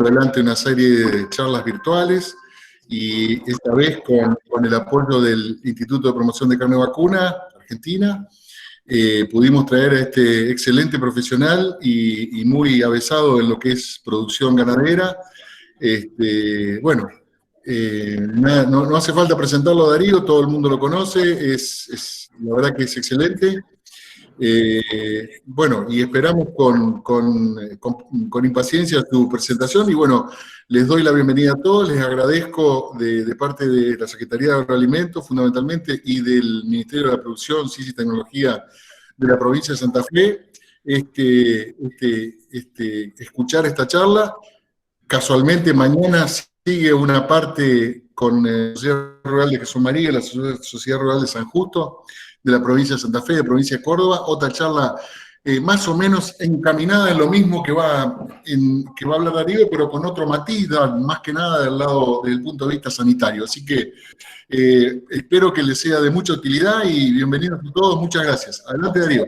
adelante una serie de charlas virtuales y esta vez con el apoyo del Instituto de Promoción de Carne Vacuna, Argentina, pudimos traer a este excelente profesional y muy avesado en lo que es producción ganadera. No hace falta presentarlo a Darío, todo el mundo lo conoce, la verdad que es excelente. Y esperamos con impaciencia su presentación y bueno, les doy la bienvenida a todos, les agradezco de parte de la Secretaría de Agroalimentos fundamentalmente y del Ministerio de la Producción, Ciencia y Tecnología de la provincia de Santa Fe, escuchar esta charla. Casualmente mañana sigue una parte con la Sociedad Rural de Jesús María, la Sociedad Rural de San Justo, de la provincia de Santa Fe, de la provincia de Córdoba, otra charla más o menos encaminada en lo mismo que va a hablar Darío, pero con otro matiz, más que nada del punto de vista sanitario. Así que espero que les sea de mucha utilidad y bienvenidos a todos, muchas gracias. Adelante, Darío.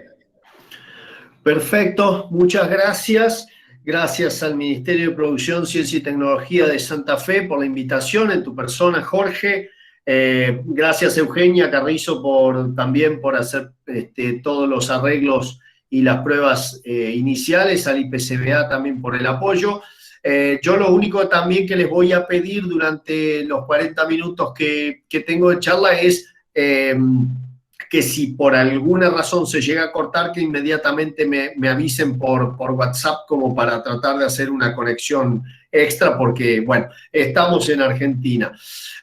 Perfecto, muchas gracias. Gracias al Ministerio de Producción, Ciencia y Tecnología de Santa Fe por la invitación, en tu persona, Jorge. Gracias, Eugenia Carrizo, también por hacer todos los arreglos y las pruebas iniciales, al IPCBA también por el apoyo. Yo lo único también que les voy a pedir durante los 40 minutos que tengo de charla es que si por alguna razón se llega a cortar, que inmediatamente me avisen por WhatsApp como para tratar de hacer una conexión extra, porque, bueno, estamos en Argentina.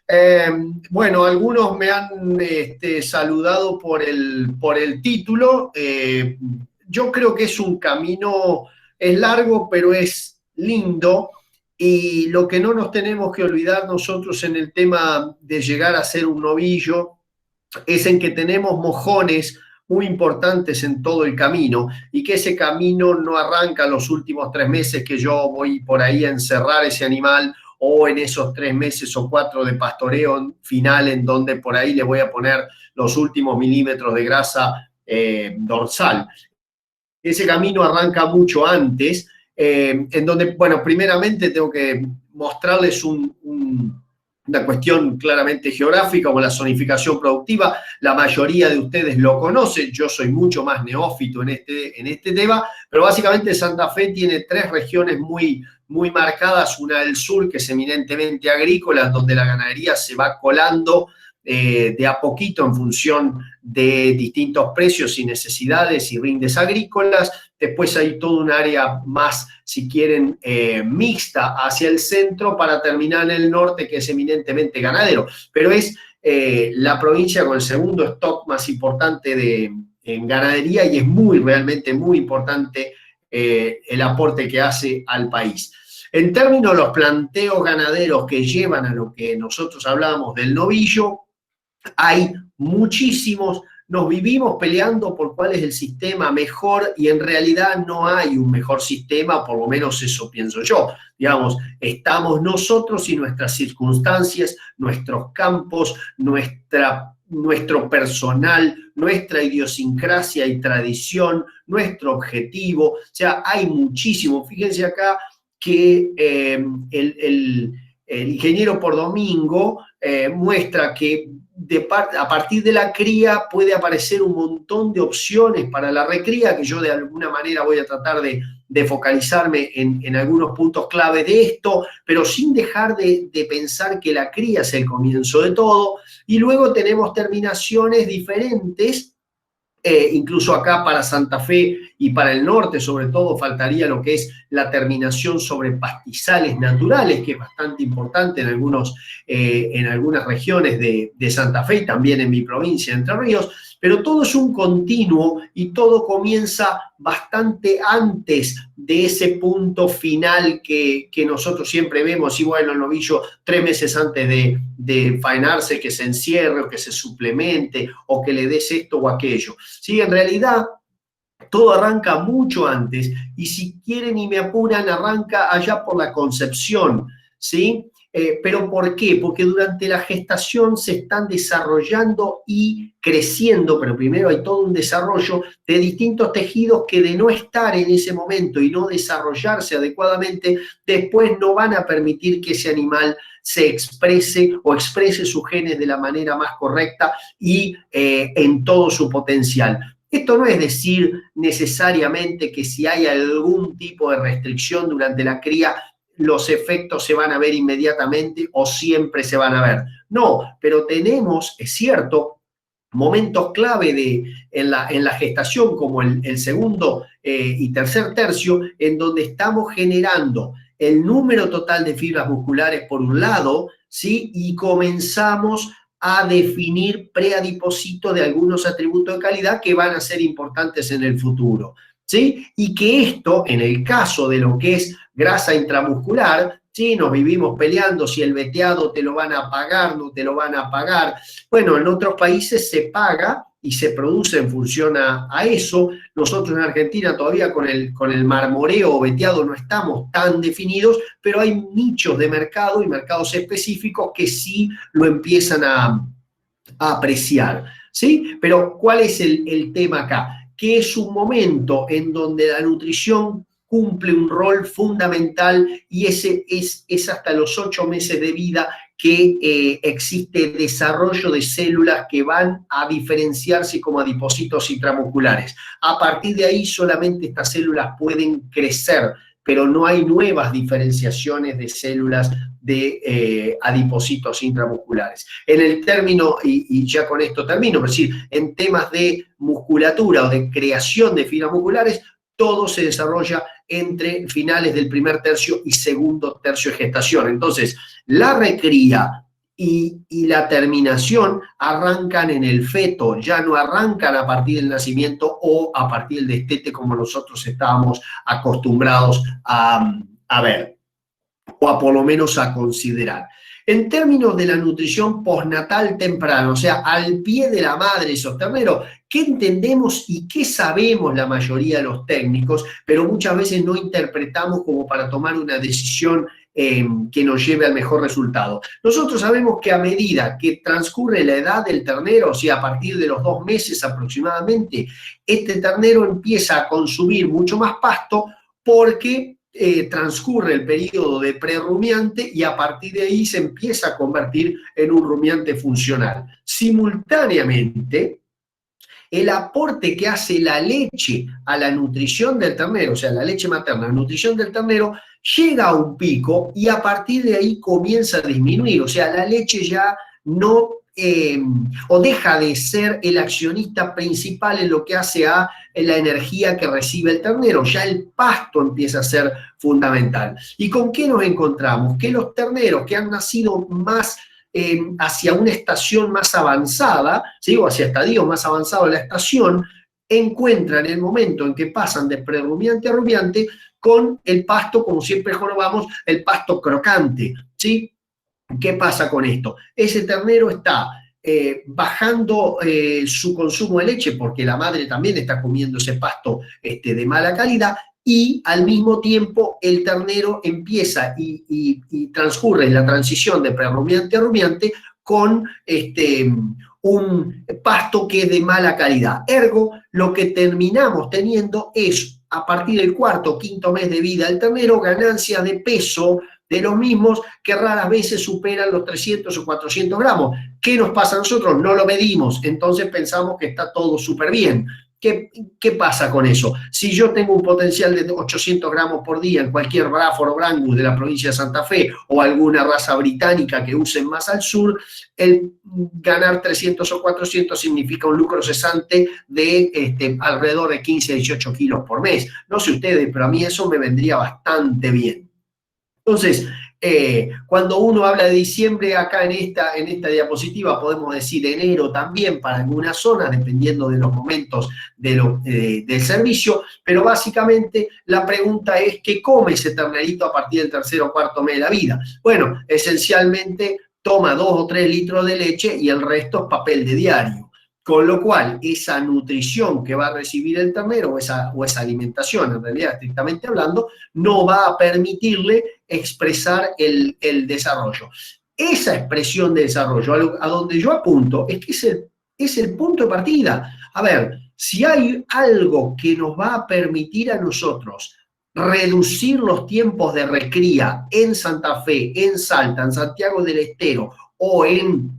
Algunos me han saludado por el título. Yo creo que es un camino, es largo, pero es lindo. Y lo que no nos tenemos que olvidar nosotros en el tema de llegar a ser un novillo es en que tenemos mojones muy importantes en todo el camino y que ese camino no arranca los últimos 3 meses que yo voy por ahí a encerrar ese animal o en esos 3 meses o 4 de pastoreo final en donde por ahí le voy a poner los últimos milímetros de grasa dorsal. Ese camino arranca mucho antes, en donde, bueno, primeramente tengo que mostrarles una cuestión claramente geográfica, como la zonificación productiva. La mayoría de ustedes lo conocen, yo soy mucho más neófito en este tema, pero básicamente Santa Fe tiene 3 regiones muy marcadas, una del sur, que es eminentemente agrícola, donde la ganadería se va colando de a poquito en función de distintos precios y necesidades y rindes agrícolas. Después hay toda un área más, si quieren, mixta hacia el centro para terminar en el norte, que es eminentemente ganadero. Pero es la provincia con el segundo stock más importante en ganadería y es realmente muy importante el aporte que hace al país. En términos de los planteos ganaderos que llevan a lo que nosotros hablábamos del novillo, hay muchísimos. Nos vivimos peleando por cuál es el sistema mejor y en realidad no hay un mejor sistema, por lo menos eso pienso yo. Digamos, estamos nosotros y nuestras circunstancias, nuestros campos, nuestro personal, nuestra idiosincrasia y tradición, nuestro objetivo. O sea, hay muchísimo. Fíjense acá que el ingeniero por domingo muestra que a partir de la cría puede aparecer un montón de opciones para la recría, que yo de alguna manera voy a tratar de focalizarme en algunos puntos clave de esto, pero sin dejar de pensar que la cría es el comienzo de todo. Y luego tenemos terminaciones diferentes. Incluso acá para Santa Fe y para el norte, sobre todo, faltaría lo que es la terminación sobre pastizales naturales, que es bastante importante en algunas regiones de Santa Fe y también en mi provincia, Entre Ríos. Pero todo es un continuo y todo comienza bastante antes de ese punto final que nosotros siempre vemos. Y bueno, el novillo 3 meses antes de faenarse, que se encierre o que se suplemente o que le des esto o aquello. Sí, en realidad todo arranca mucho antes y si quieren y me apuran, arranca allá por la concepción, ¿sí? ¿Pero por qué? Porque durante la gestación se están desarrollando y creciendo, pero primero hay todo un desarrollo de distintos tejidos que de no estar en ese momento y no desarrollarse adecuadamente, después no van a permitir que ese animal se exprese o exprese sus genes de la manera más correcta y en todo su potencial. Esto no es decir necesariamente que si hay algún tipo de restricción durante la cría, los efectos se van a ver inmediatamente o siempre se van a ver. No, pero tenemos, es cierto, momentos clave en la gestación, como el segundo y tercer tercio, en donde estamos generando el número total de fibras musculares por un lado, ¿sí? Y comenzamos a definir preadipocitos de algunos atributos de calidad que van a ser importantes en el futuro, ¿sí? Y que esto, en el caso de lo que es grasa intramuscular, ¿sí? Nos vivimos peleando si el veteado te lo van a pagar, no te lo van a pagar. Bueno, en otros países se paga y se produce en función a eso. Nosotros en Argentina todavía con el marmoreo o veteado no estamos tan definidos, pero hay nichos de mercado y mercados específicos que sí lo empiezan a apreciar, ¿sí? Pero ¿cuál es el tema acá? Que es un momento en donde la nutrición cumple un rol fundamental y ese es hasta los 8 meses de vida que existe desarrollo de células que van a diferenciarse como adipocitos intramusculares. A partir de ahí solamente estas células pueden crecer, pero no hay nuevas diferenciaciones de células de adipocitos intramusculares. En el término, y ya con esto termino, es decir, en temas de musculatura o de creación de fibras musculares, todo se desarrolla entre finales del primer tercio y segundo tercio de gestación. Entonces, la recría y la terminación arrancan en el feto, ya no arrancan a partir del nacimiento o a partir del destete como nosotros estábamos acostumbrados a ver, o a por lo menos a considerar. En términos de la nutrición postnatal temprana, o sea, al pie de la madre esos terneros, ¿qué entendemos y qué sabemos la mayoría de los técnicos, pero muchas veces no interpretamos como para tomar una decisión que nos lleve al mejor resultado? Nosotros sabemos que a medida que transcurre la edad del ternero, o sea, a partir de los 2 meses aproximadamente, este ternero empieza a consumir mucho más pasto porque transcurre el periodo de prerrumiante y a partir de ahí se empieza a convertir en un rumiante funcional. Simultáneamente, el aporte que hace la leche a la nutrición del ternero, o sea, la leche materna, la nutrición del ternero, llega a un pico y a partir de ahí comienza a disminuir. O sea, la leche ya no o deja de ser el accionista principal en lo que hace a la energía que recibe el ternero. Ya el pasto empieza a ser fundamental. ¿Y con qué nos encontramos? Que los terneros que han nacido más hacia una estación más avanzada, ¿sí? O hacia estadios más avanzados de la estación, encuentran el momento en que pasan de prerrumiante a rumiante con el pasto, como siempre jorobamos, el pasto crocante, ¿sí? ¿Qué pasa con esto? Ese ternero está bajando su consumo de leche porque la madre también está comiendo ese pasto de mala calidad y al mismo tiempo el ternero empieza y transcurre la transición de prerrumiante a rumiante con un pasto que es de mala calidad. Ergo, lo que terminamos teniendo es, a partir del cuarto o quinto mes de vida del ternero, ganancias de peso de los mismos que raras veces superan los 300 o 400 gramos. ¿Qué nos pasa a nosotros? No lo medimos, entonces pensamos que está todo súper bien. ¿Qué pasa con eso? Si yo tengo un potencial de 800 gramos por día en cualquier Braford o Brangus de la provincia de Santa Fe o alguna raza británica que usen más al sur, el ganar 300 o 400 significa un lucro cesante de alrededor de 15 a 18 kilos por mes. No sé ustedes, pero a mí eso me vendría bastante bien. Entonces, cuando uno habla de diciembre, acá en esta diapositiva podemos decir enero también para algunas zonas, dependiendo de los momentos del servicio, pero básicamente la pregunta es ¿qué come ese ternerito a partir del tercer o cuarto mes de la vida? Bueno, esencialmente toma 2 o 3 litros de leche y el resto es papel de diario. Con lo cual, esa nutrición que va a recibir el ternero o esa alimentación, en realidad, estrictamente hablando, no va a permitirle expresar el desarrollo. Esa expresión de desarrollo, a donde yo apunto, es que es el punto de partida. A ver, si hay algo que nos va a permitir a nosotros reducir los tiempos de recría en Santa Fe, en Salta, en Santiago del Estero o en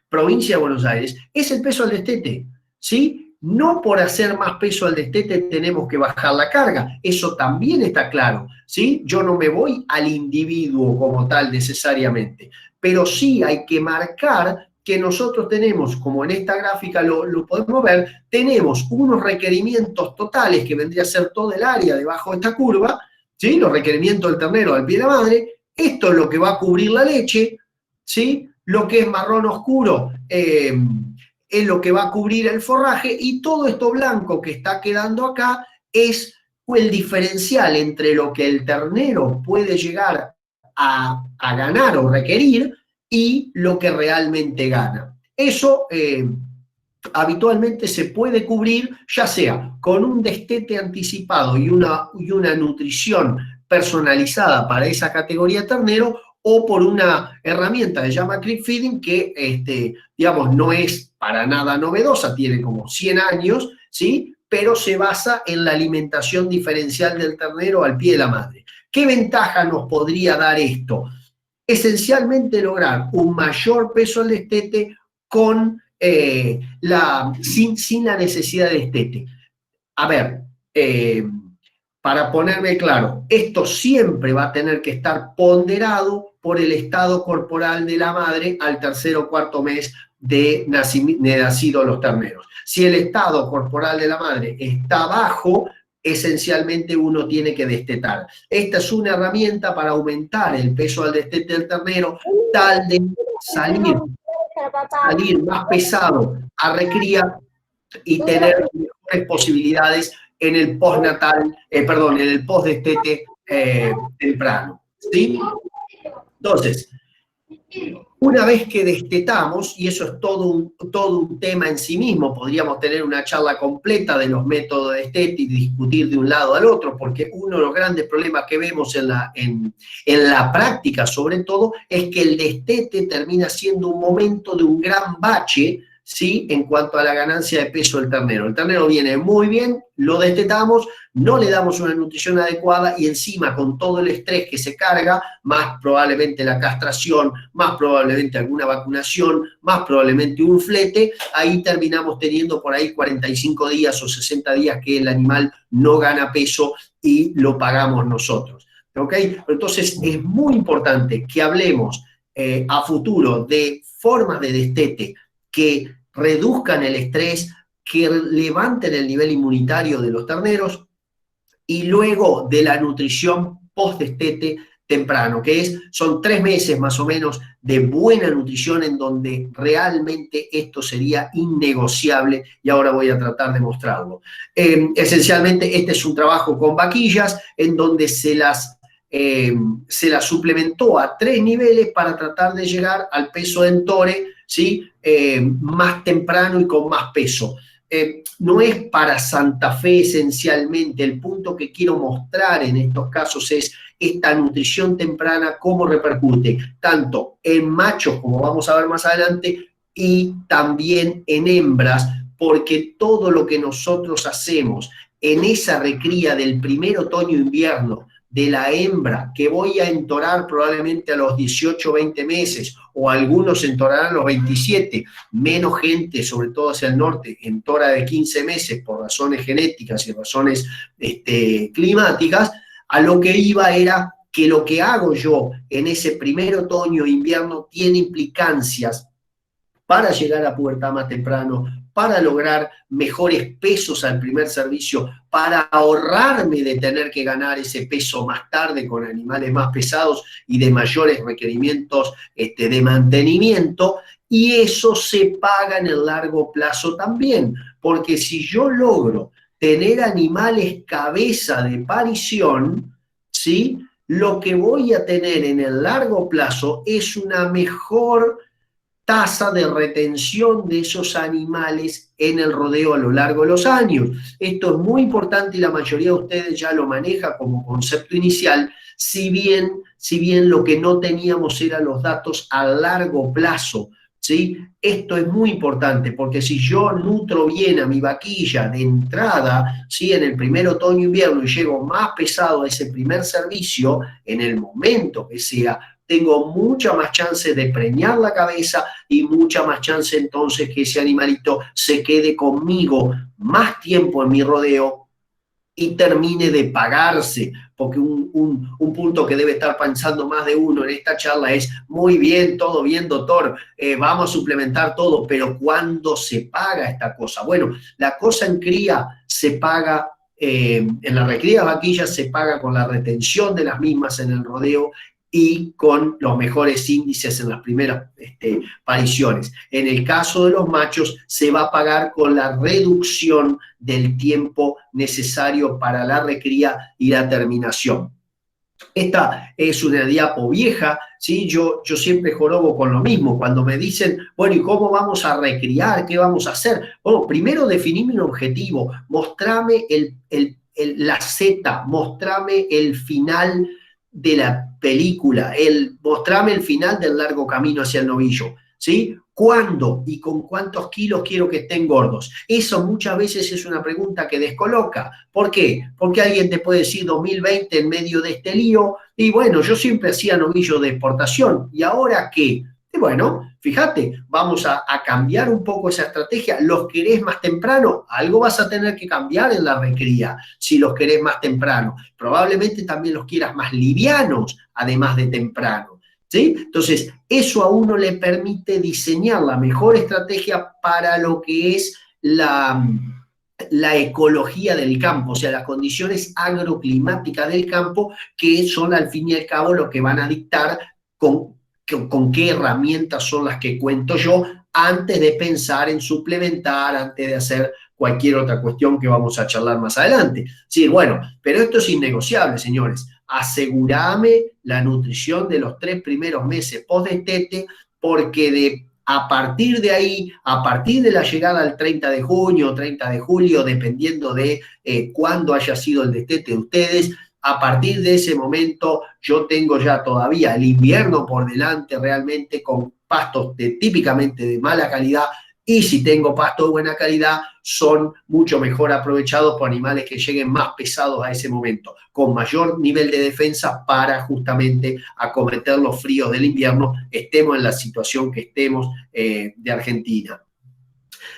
provincia de Buenos Aires, es el peso al destete, ¿sí? No por hacer más peso al destete tenemos que bajar la carga, eso también está claro, ¿sí? Yo no me voy al individuo como tal necesariamente, pero sí hay que marcar que nosotros tenemos, como en esta gráfica lo podemos ver, tenemos unos requerimientos totales que vendría a ser todo el área debajo de esta curva, ¿sí? Los requerimientos del ternero al pie de la madre, esto es lo que va a cubrir la leche, ¿sí? Lo que es marrón oscuro es lo que va a cubrir el forraje, y todo esto blanco que está quedando acá es el diferencial entre lo que el ternero puede llegar a ganar o requerir y lo que realmente gana. Eso habitualmente se puede cubrir ya sea con un destete anticipado y una nutrición personalizada para esa categoría ternero, o por una herramienta que se llama Creep Feeding, que digamos, no es para nada novedosa, tiene como 100 años, ¿sí? Pero se basa en la alimentación diferencial del ternero al pie de la madre. ¿Qué ventaja nos podría dar esto? Esencialmente lograr un mayor peso al destete sin la necesidad de destete. A ver, para ponerme claro, esto siempre va a tener que estar ponderado por el estado corporal de la madre al tercer o cuarto mes de nacido los terneros. Si el estado corporal de la madre está bajo, esencialmente uno tiene que destetar. Esta es una herramienta para aumentar el peso al destete del ternero, tal de salir más pesado a recría y tener mejores posibilidades en el postnatal, en el postdestete temprano, ¿sí? Entonces, una vez que destetamos, y eso es todo un tema en sí mismo, podríamos tener una charla completa de los métodos de destete y discutir de un lado al otro, porque uno de los grandes problemas que vemos en la práctica, sobre todo, es que el destete termina siendo un momento de un gran bache, ¿sí? En cuanto a la ganancia de peso del ternero. El ternero viene muy bien, lo destetamos, no le damos una nutrición adecuada y encima con todo el estrés que se carga, más probablemente la castración, más probablemente alguna vacunación, más probablemente un flete, ahí terminamos teniendo por ahí 45 días o 60 días que el animal no gana peso y lo pagamos nosotros. ¿Ok? Entonces es muy importante que hablemos a futuro de formas de destete que reduzcan el estrés, que levanten el nivel inmunitario de los terneros, y luego de la nutrición post-destete temprano, son 3 meses más o menos de buena nutrición en donde realmente esto sería innegociable, y ahora voy a tratar de mostrarlo. Esencialmente este es un trabajo con vaquillas en donde se las suplementó a 3 niveles para tratar de llegar al peso de entore, ¿sí? Más temprano y con más peso. No es para Santa Fe esencialmente, el punto que quiero mostrar en estos casos es esta nutrición temprana, cómo repercute tanto en machos, como vamos a ver más adelante, y también en hembras, porque todo lo que nosotros hacemos en esa recría del primer otoño-invierno de la hembra, que voy a entorar probablemente a los 18 o 20 meses, o algunos entorarán a los 27, menos gente, sobre todo hacia el norte, entora de 15 meses por razones genéticas y razones climáticas, a lo que iba era que lo que hago yo en ese primer otoño-invierno tiene implicancias para llegar a pubertad más temprano, para lograr mejores pesos al primer servicio, para ahorrarme de tener que ganar ese peso más tarde con animales más pesados y de mayores requerimientos de mantenimiento, y eso se paga en el largo plazo también, porque si yo logro tener animales cabeza de parición, ¿sí? Lo que voy a tener en el largo plazo es una mejor tasa de retención de esos animales en el rodeo a lo largo de los años. Esto es muy importante y la mayoría de ustedes ya lo maneja como concepto inicial, si bien lo que no teníamos eran los datos a largo plazo, ¿sí? Esto es muy importante porque si yo nutro bien a mi vaquilla de entrada, ¿sí? En el primer otoño-invierno y llego más pesado a ese primer servicio, en el momento que sea, tengo mucha más chance de preñar la cabeza y mucha más chance entonces que ese animalito se quede conmigo más tiempo en mi rodeo y termine de pagarse, porque un punto que debe estar pensando más de uno en esta charla es, muy bien, todo bien, doctor, vamos a suplementar todo, pero ¿cuándo se paga esta cosa? Bueno, la cosa en cría se paga, en la recría de vaquillas se paga con la retención de las mismas en el rodeo y con los mejores índices en las primeras pariciones. En el caso de los machos, se va a pagar con la reducción del tiempo necesario para la recría y la terminación. Esta es una diapo vieja, ¿sí? Yo siempre jorobo con lo mismo. Cuando me dicen, bueno, ¿y cómo vamos a recriar? ¿Qué vamos a hacer? Bueno, primero definime un objetivo, mostrame la Z, mostrame el final de la película, mostrame el final del largo camino hacia el novillo, ¿sí? ¿Cuándo y con cuántos kilos quiero que estén gordos? Eso muchas veces es una pregunta que descoloca. ¿Por qué? Porque alguien te puede decir 2020 en medio de este lío, y bueno, yo siempre hacía novillo de exportación, ¿y ahora qué? Y bueno, fíjate, vamos a cambiar un poco esa estrategia. ¿Los querés más temprano? Algo vas a tener que cambiar en la recría si los querés más temprano. Probablemente también los quieras más livianos, además de temprano, ¿sí? Entonces, eso a uno le permite diseñar la mejor estrategia para lo que es la ecología del campo, o sea, las condiciones agroclimáticas del campo, que son al fin y al cabo lo que van a dictar con qué herramientas son las que cuento yo antes de pensar en suplementar, antes de hacer cualquier otra cuestión que vamos a charlar más adelante. Sí, bueno, pero esto es innegociable, señores. Asegurame la nutrición de los 3 primeros meses post-destete, porque a partir de ahí, a partir de la llegada al 30 de junio, 30 de julio, dependiendo de cuándo haya sido el destete de ustedes, a partir de ese momento yo tengo ya todavía el invierno por delante realmente con pastos típicamente de mala calidad, y si tengo pastos de buena calidad son mucho mejor aprovechados por animales que lleguen más pesados a ese momento, con mayor nivel de defensa para justamente acometer los fríos del invierno, estemos en la situación que estemos de Argentina.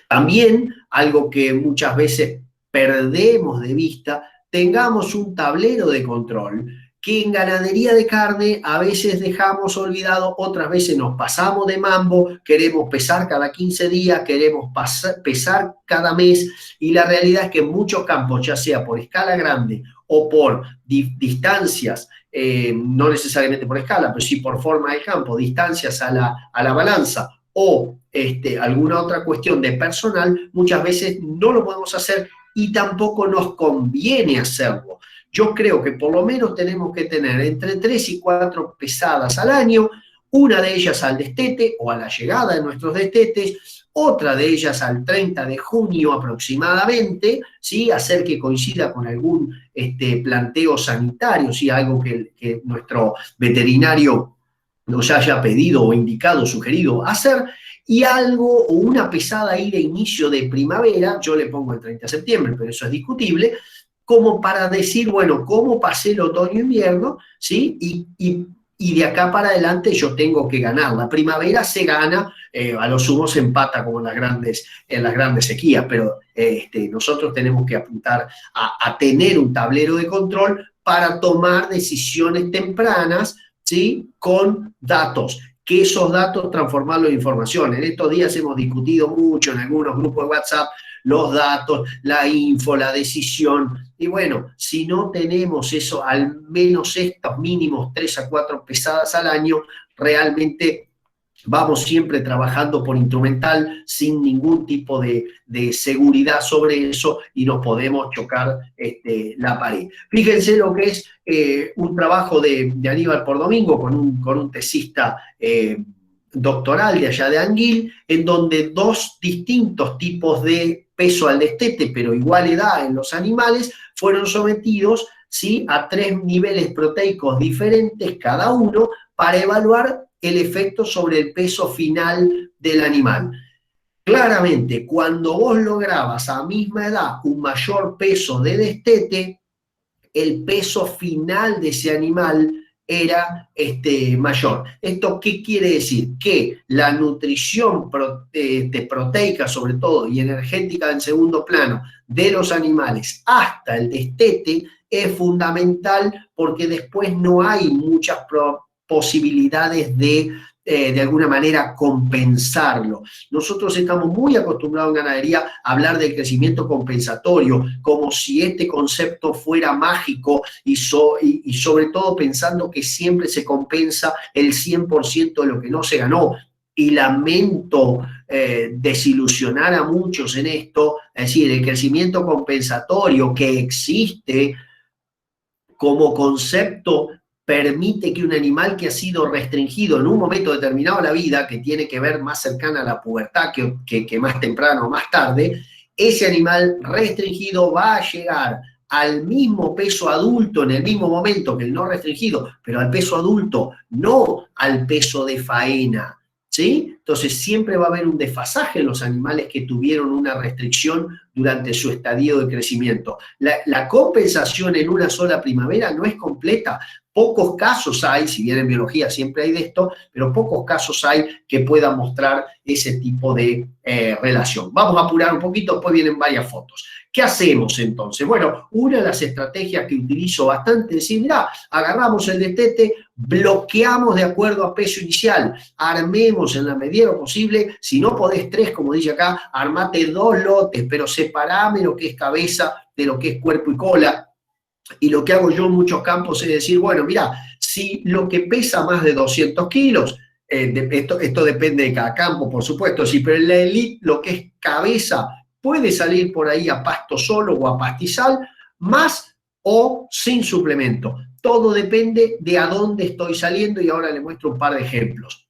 También algo que muchas veces perdemos de vista, tengamos un tablero de control, que en ganadería de carne a veces dejamos olvidado, otras veces nos pasamos de mambo, queremos pesar cada 15 días, queremos pesar cada mes, y la realidad es que en muchos campos, ya sea por escala grande o por distancias, no necesariamente por escala, pero sí por forma del campo, distancias a la balanza, o alguna otra cuestión de personal, muchas veces no lo podemos hacer y tampoco nos conviene hacerlo. Yo creo que por lo menos tenemos que tener entre 3 y 4 pesadas al año, una de ellas al destete o a la llegada de nuestros destetes, otra de ellas al 30 de junio aproximadamente, ¿sí? Hacer que coincida con algún planteo sanitario, ¿sí? Algo que nuestro veterinario nos haya pedido o indicado, sugerido hacer, y algo o una pesada ahí de inicio de primavera, yo le pongo el 30 de septiembre, pero eso es discutible, como para decir, bueno, ¿cómo pasé el otoño-invierno? ¿Sí? Y de acá para adelante yo tengo que ganar. La primavera se gana, a lo sumo se empata como en las grandes sequías, pero nosotros tenemos que apuntar a tener un tablero de control para tomar decisiones tempranas, ¿sí? Con datos, que esos datos transformarlos en información. En estos días hemos discutido mucho en algunos grupos de WhatsApp los datos, la info, la decisión, y bueno, si no tenemos eso, al menos estos mínimos 3 a 4 pesadas al año, realmente vamos siempre trabajando por instrumental sin ningún tipo de seguridad sobre eso y nos podemos chocar la pared. Fíjense lo que es un trabajo de Aníbal Pordomingo con un tesista doctoral de allá de Anguil, en donde dos distintos tipos de peso al destete, pero igual edad en los animales, fueron sometidos, ¿sí?, a 3 niveles proteicos diferentes cada uno para evaluar el efecto sobre el peso final del animal. Claramente, cuando vos lograbas a misma edad un mayor peso de destete, el peso final de ese animal era mayor. ¿Esto qué quiere decir? Que la nutrición proteica, sobre todo, y energética en segundo plano, de los animales hasta el destete es fundamental, porque después no hay muchas posibilidades de alguna manera compensarlo. Nosotros estamos muy acostumbrados en ganadería a hablar del crecimiento compensatorio, como si este concepto fuera mágico y sobre todo pensando que siempre se compensa el 100% de lo que no se ganó. Y lamento desilusionar a muchos en esto, es decir, el crecimiento compensatorio que existe como concepto permite que un animal que ha sido restringido en un momento determinado de la vida, que tiene que ver más cercana a la pubertad que más temprano o más tarde, ese animal restringido va a llegar al mismo peso adulto en el mismo momento que el no restringido, pero al peso adulto, no al peso de faena, ¿sí? Entonces siempre va a haber un desfasaje en los animales que tuvieron una restricción durante su estadio de crecimiento. La compensación en una sola primavera no es completa. Pocos casos hay, si bien en biología siempre hay de esto, pero pocos casos hay que puedan mostrar ese tipo de relación. Vamos a apurar un poquito, después vienen varias fotos. ¿Qué hacemos entonces? Bueno, una de las estrategias que utilizo bastante es decir, mirá, agarramos el destete, bloqueamos de acuerdo a peso inicial, armemos en la medida de lo posible, si no podés 3, como dice acá, armate 2 lotes, pero separame lo que es cabeza de lo que es cuerpo y cola. Y lo que hago yo en muchos campos es decir, bueno, mira, si lo que pesa más de 200 kilos, esto depende de cada campo, por supuesto, sí, pero en la elite lo que es cabeza puede salir por ahí a pasto solo o a pastizal, más o sin suplemento. Todo depende de a dónde estoy saliendo y ahora le muestro un par de ejemplos.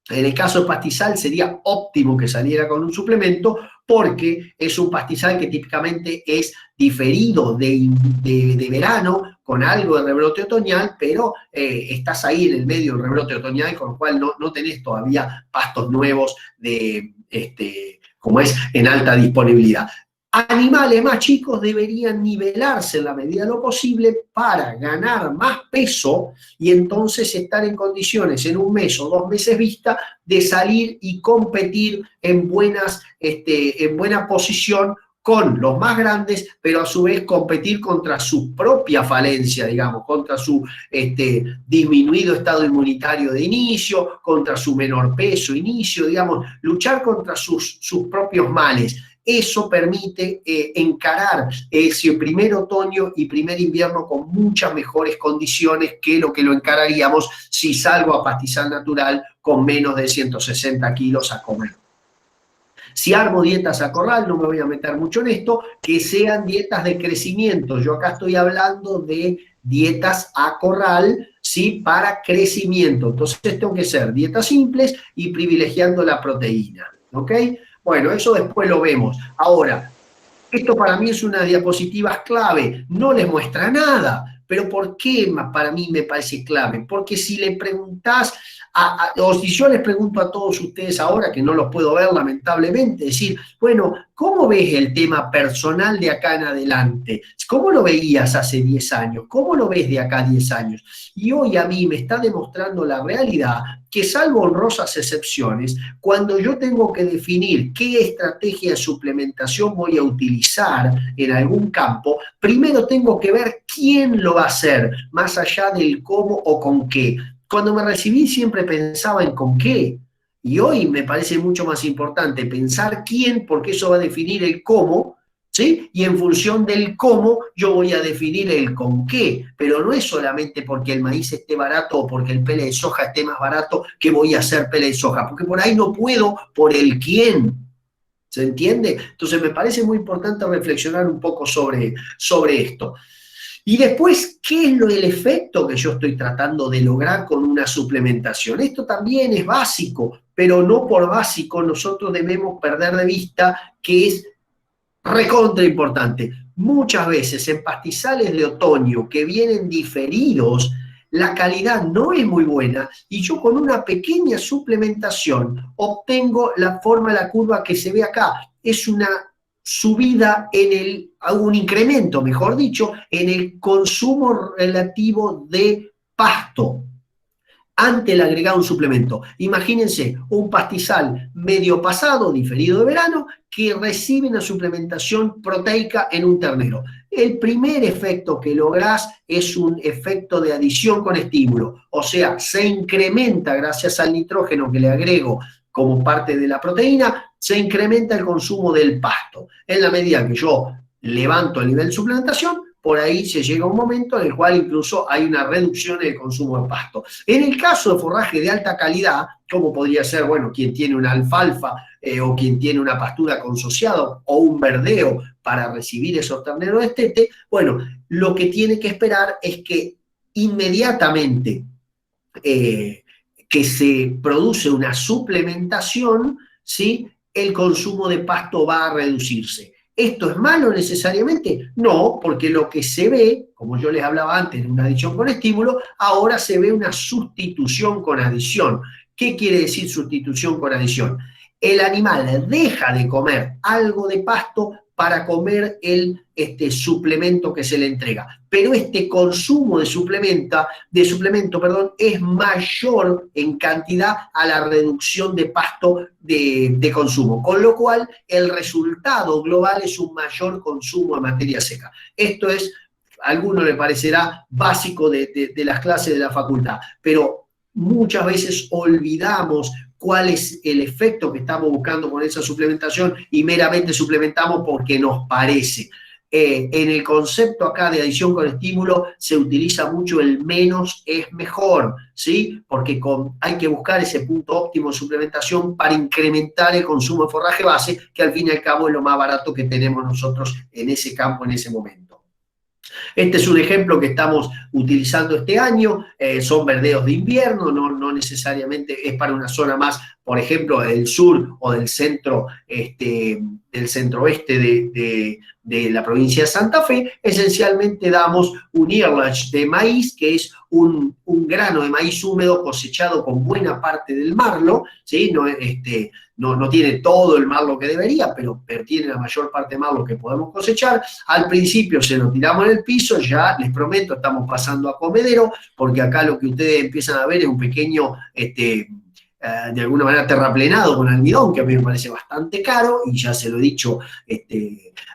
En el caso de pastizal sería óptimo que saliera con un suplemento porque es un pastizal que típicamente es diferido de verano con algo de rebrote otoñal, pero estás ahí en el medio del rebrote otoñal, con lo cual no tenés todavía pastos nuevos como es en alta disponibilidad. Animales más chicos deberían nivelarse en la medida de lo posible para ganar más peso y entonces estar en condiciones en un mes o 2 meses vista de salir y competir en buena posición con los más grandes, pero a su vez competir contra su propia falencia, digamos, contra su disminuido estado inmunitario de inicio, contra su menor peso inicio, digamos, luchar contra sus propios males. Eso permite encarar ese primer otoño y primer invierno con muchas mejores condiciones que lo encararíamos si salgo a pastizal natural con menos de 160 kilos a comer. Si armo dietas a corral, no me voy a meter mucho en esto, que sean dietas de crecimiento. Yo acá estoy hablando de dietas a corral, ¿sí?, para crecimiento. Entonces tengo que ser dietas simples y privilegiando la proteína, ¿ok? Bueno, eso después lo vemos. Ahora, esto para mí es una diapositiva clave, no les muestra nada, pero ¿por qué para mí me parece clave? Porque si le preguntás, o si yo les pregunto a todos ustedes ahora, que no los puedo ver lamentablemente, decir, bueno, ¿cómo ves el tema personal de acá en adelante? ¿Cómo lo veías hace 10 años? ¿Cómo lo ves de acá a 10 años? Y hoy a mí me está demostrando la realidad que, salvo honrosas excepciones, cuando yo tengo que definir qué estrategia de suplementación voy a utilizar en algún campo, primero tengo que ver quién lo va a hacer, más allá del cómo o con qué. Cuando me recibí siempre pensaba en con qué, y hoy me parece mucho más importante pensar quién, porque eso va a definir el cómo, ¿sí? Y en función del cómo yo voy a definir el con qué, pero no es solamente porque el maíz esté barato o porque el pele de soja esté más barato que voy a hacer pele de soja, porque por ahí no puedo por el quién. ¿Se entiende? Entonces me parece muy importante reflexionar un poco sobre esto. Y después, ¿qué es el efecto que yo estoy tratando de lograr con una suplementación? Esto también es básico. pero no por básico nosotros debemos perder de vista que es recontra importante. Muchas veces en pastizales de otoño que vienen diferidos, la calidad no es muy buena y yo con una pequeña suplementación obtengo la forma de la curva que se ve acá. Es una subida un incremento, mejor dicho, en el consumo relativo de pasto ante el agregado un suplemento. Imagínense un pastizal medio pasado, diferido de verano, que recibe una suplementación proteica en un ternero. El primer efecto que lográs es un efecto de adición con estímulo, o sea, se incrementa gracias al nitrógeno que le agrego como parte de la proteína, se incrementa el consumo del pasto. En la medida que yo levanto el nivel de suplementación, por ahí se llega a un momento en el cual incluso hay una reducción en el consumo de pasto. En el caso de forraje de alta calidad, como podría ser, bueno, quien tiene una alfalfa o quien tiene una pastura consociada o un verdeo para recibir esos terneros de destete, bueno, lo que tiene que esperar es que inmediatamente que se produce una suplementación, ¿sí?, el consumo de pasto va a reducirse. ¿Esto es malo necesariamente? No, porque lo que se ve, como yo les hablaba antes de una adición con estímulo, ahora se ve una sustitución con adición. ¿Qué quiere decir sustitución con adición? El animal deja de comer algo de pasto para comer el suplemento que se le entrega. Pero este consumo de suplemento, es mayor en cantidad a la reducción de pasto de consumo, con lo cual el resultado global es un mayor consumo de materia seca. Esto es, a alguno le parecerá básico de las clases de la facultad, pero muchas veces olvidamos cuál es el efecto que estamos buscando con esa suplementación y meramente suplementamos porque nos parece. En el concepto acá de adición con estímulo se utiliza mucho el menos es mejor, ¿sí? Porque hay que buscar ese punto óptimo de suplementación para incrementar el consumo de forraje base, que al fin y al cabo es lo más barato que tenemos nosotros en ese campo en ese momento. Este es un ejemplo que estamos utilizando este año, son verdeos de invierno, no necesariamente es para una zona más, por ejemplo, del sur o del centro, del centro-oeste de la provincia de Santa Fe. Esencialmente damos un earlage de maíz, que es un grano de maíz húmedo cosechado con buena parte del marlo, ¿sí? No tiene todo el marlo que debería, pero tiene la mayor parte de marlo que podemos cosechar. Al principio se lo tiramos en el piso, ya les prometo, estamos pasando a comedero, porque acá lo que ustedes empiezan a ver es un pequeño, de alguna manera terraplenado con almidón, que a mí me parece bastante caro, y ya se lo he dicho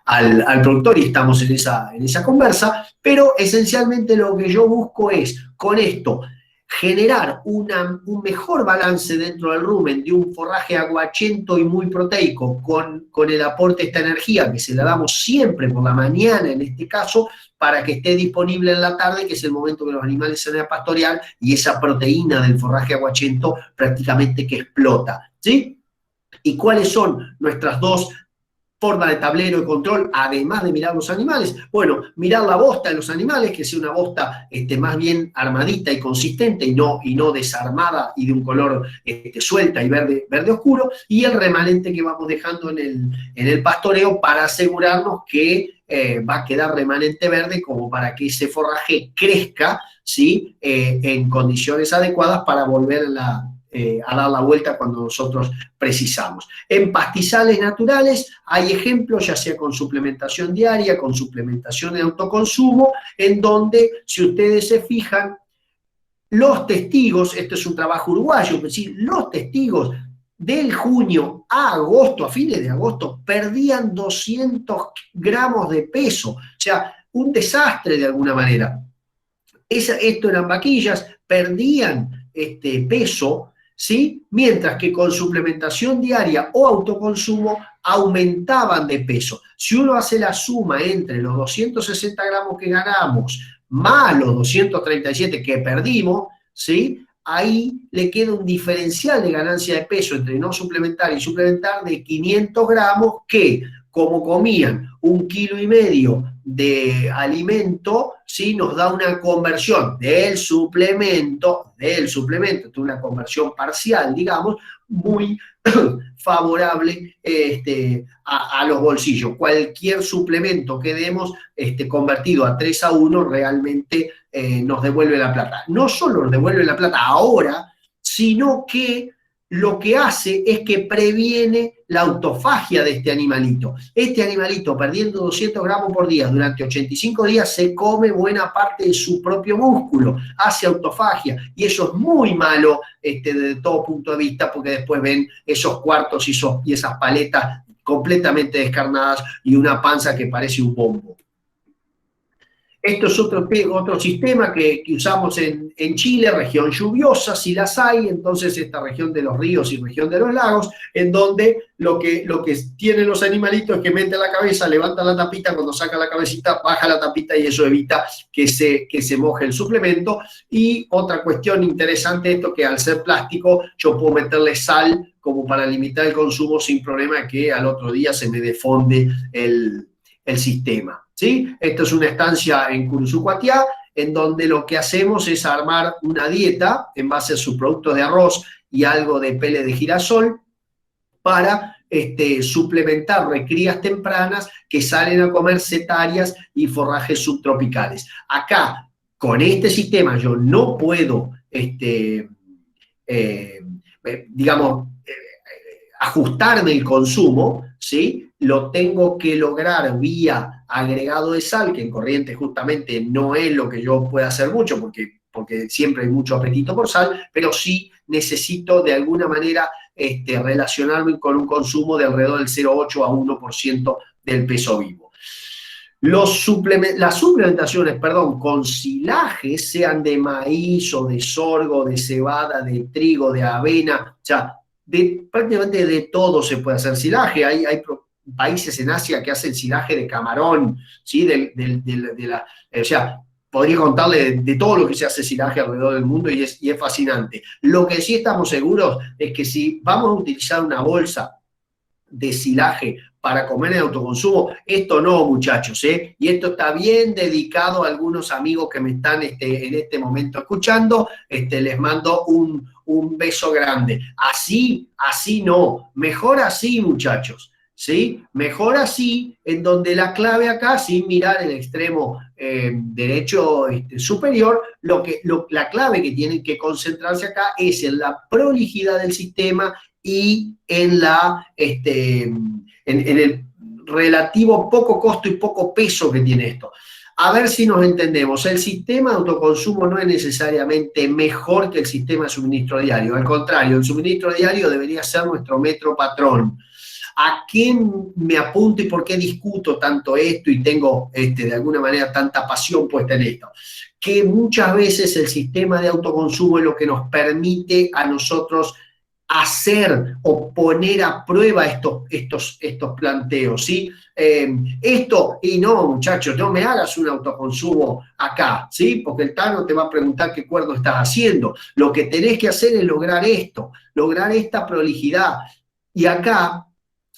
al productor y estamos en esa conversa, pero esencialmente lo que yo busco es, con esto, generar un mejor balance dentro del rumen de un forraje aguachento y muy proteico con el aporte de esta energía que se la damos siempre por la mañana en este caso, para que esté disponible en la tarde, que es el momento que los animales salen a pastorear y esa proteína del forraje aguachento prácticamente que explota, ¿sí? ¿Y cuáles son nuestras dos forma de tablero de control, además de mirar los animales? Bueno, mirar la bosta de los animales, que sea una bosta más bien armadita y consistente y no desarmada y de un color suelta y verde oscuro, y el remanente que vamos dejando en el pastoreo para asegurarnos que va a quedar remanente verde como para que ese forraje crezca, ¿sí? En condiciones adecuadas para volver a dar la vuelta cuando nosotros precisamos. En pastizales naturales hay ejemplos, ya sea con suplementación diaria, con suplementación de autoconsumo, en donde, si ustedes se fijan, los testigos, esto es un trabajo uruguayo, es decir, los testigos del junio a agosto, a fines de agosto, perdían 200 gramos de peso, o sea, un desastre de alguna manera. Esto eran vaquillas, perdían peso, ¿sí? Mientras que con suplementación diaria o autoconsumo aumentaban de peso. Si uno hace la suma entre los 260 gramos que ganamos más los 237 que perdimos, ¿sí?, ahí le queda un diferencial de ganancia de peso entre no suplementar y suplementar de 500 gramos que, como comían 1,5 kilos de alimento, ¿sí? Nos da una conversión del suplemento, una conversión parcial, digamos, muy favorable a los bolsillos. Cualquier suplemento que demos convertido a 3-1 realmente nos devuelve la plata. No solo nos devuelve la plata ahora, sino que lo que hace es que previene la autofagia de este animalito. Este animalito, perdiendo 200 gramos por día durante 85 días, se come buena parte de su propio músculo, hace autofagia, y eso es muy malo desde todo punto de vista, porque después ven esos cuartos y esas paletas completamente descarnadas y una panza que parece un bombo. Esto es otro sistema que usamos en Chile, región lluviosa, si las hay, entonces esta región de los ríos y región de los lagos, en donde lo que tienen los animalitos es que meten la cabeza, levantan la tapita, cuando saca la cabecita, baja la tapita y eso evita que se moje el suplemento. Y otra cuestión interesante, esto que al ser plástico, yo puedo meterle sal como para limitar el consumo sin problema que al otro día se me defonde el sistema. ¿Sí? Esto es una estancia en Curuzucuatiá, en donde lo que hacemos es armar una dieta en base a sus productos de arroz y algo de pele de girasol para suplementar recrías tempranas que salen a comer setarias y forrajes subtropicales. Acá, con este sistema, yo no puedo, ajustarme el consumo, ¿sí? Lo tengo que lograr vía agregado de sal, que en corriente justamente no es lo que yo pueda hacer mucho, porque siempre hay mucho apetito por sal, pero sí necesito de alguna manera relacionarme con un consumo de alrededor del 0,8 a 1% del peso vivo. Las suplementaciones, con silajes, sean de maíz o de sorgo, de cebada, de trigo, de avena, o sea, prácticamente de todo se puede hacer silaje. Hay países en Asia que hacen silaje de camarón, ¿sí? O sea, podría contarle de todo lo que se hace silaje alrededor del mundo y es fascinante. Lo que sí estamos seguros es que si vamos a utilizar una bolsa de silaje para comer en autoconsumo, esto no, muchachos, ¿eh? Y esto está bien dedicado a algunos amigos que me están en este momento escuchando. Les mando un beso grande. Así no, mejor así, muchachos, ¿sí? Mejor así, en donde la clave acá, sin mirar el extremo derecho superior, la clave que tienen que concentrarse acá es en la prolijidad del sistema y en el relativo poco costo y poco peso que tiene esto. A ver si nos entendemos. El sistema de autoconsumo no es necesariamente mejor que el sistema de suministro diario. Al contrario, el suministro diario debería ser nuestro metro patrón. ¿A qué me apunto y por qué discuto tanto esto y tengo de alguna manera tanta pasión puesta en esto? Que muchas veces el sistema de autoconsumo es lo que nos permite a nosotros hacer o poner a prueba estos planteos, ¿sí? Y no, muchachos, no me hagas un autoconsumo acá, ¿sí? Porque el Tano te va a preguntar qué cuerdo estás haciendo. Lo que tenés que hacer es lograr esto, lograr esta prolijidad. Y acá,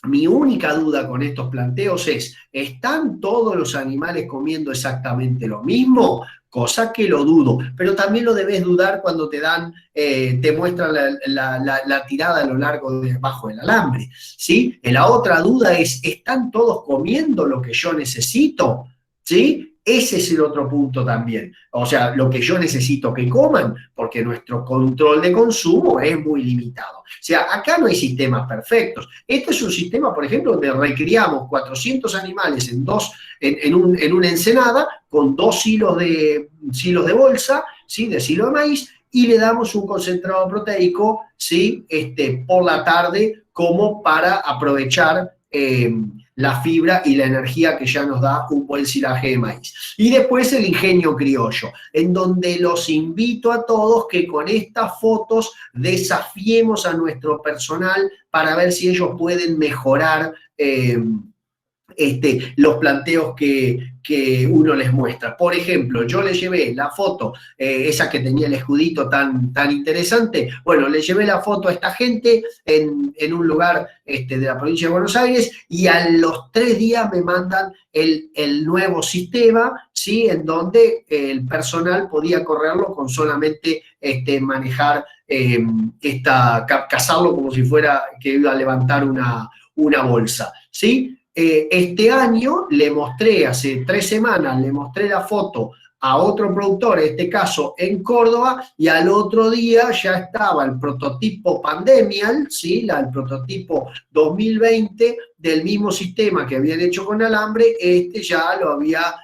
mi única duda con estos planteos es, ¿están todos los animales comiendo exactamente lo mismo? Cosa que lo dudo, pero también lo debes dudar cuando te muestran la tirada a lo largo bajo el alambre, ¿sí? La otra duda es, ¿están todos comiendo lo que yo necesito? ¿Sí? Ese es el otro punto también. O sea, lo que yo necesito que coman, porque nuestro control de consumo es muy limitado. O sea, acá no hay sistemas perfectos. Este es un sistema, por ejemplo, donde recriamos 400 animales en una ensenada con 2 silos de bolsa, ¿sí? De silo de maíz, y le damos un concentrado proteico, ¿sí? Por la tarde, como para aprovechar la fibra y la energía que ya nos da un buen silaje de maíz. Y después el ingenio criollo, en donde los invito a todos que con estas fotos desafiemos a nuestro personal para ver si ellos pueden mejorar los planteos que uno les muestra. Por ejemplo, yo le llevé la foto, esa que tenía el escudito tan interesante, bueno, le llevé la foto a esta gente en un lugar de la provincia de Buenos Aires, y a los 3 días me mandan el nuevo sistema, ¿sí? En donde el personal podía correrlo con solamente manejar, cazarlo como si fuera que iba a levantar una bolsa, ¿sí? Este año le mostré, hace 3 semanas, le mostré la foto a otro productor, en este caso en Córdoba, y al otro día ya estaba el prototipo Pandemial, ¿sí? El prototipo 2020 del mismo sistema que habían hecho con alambre, ya lo había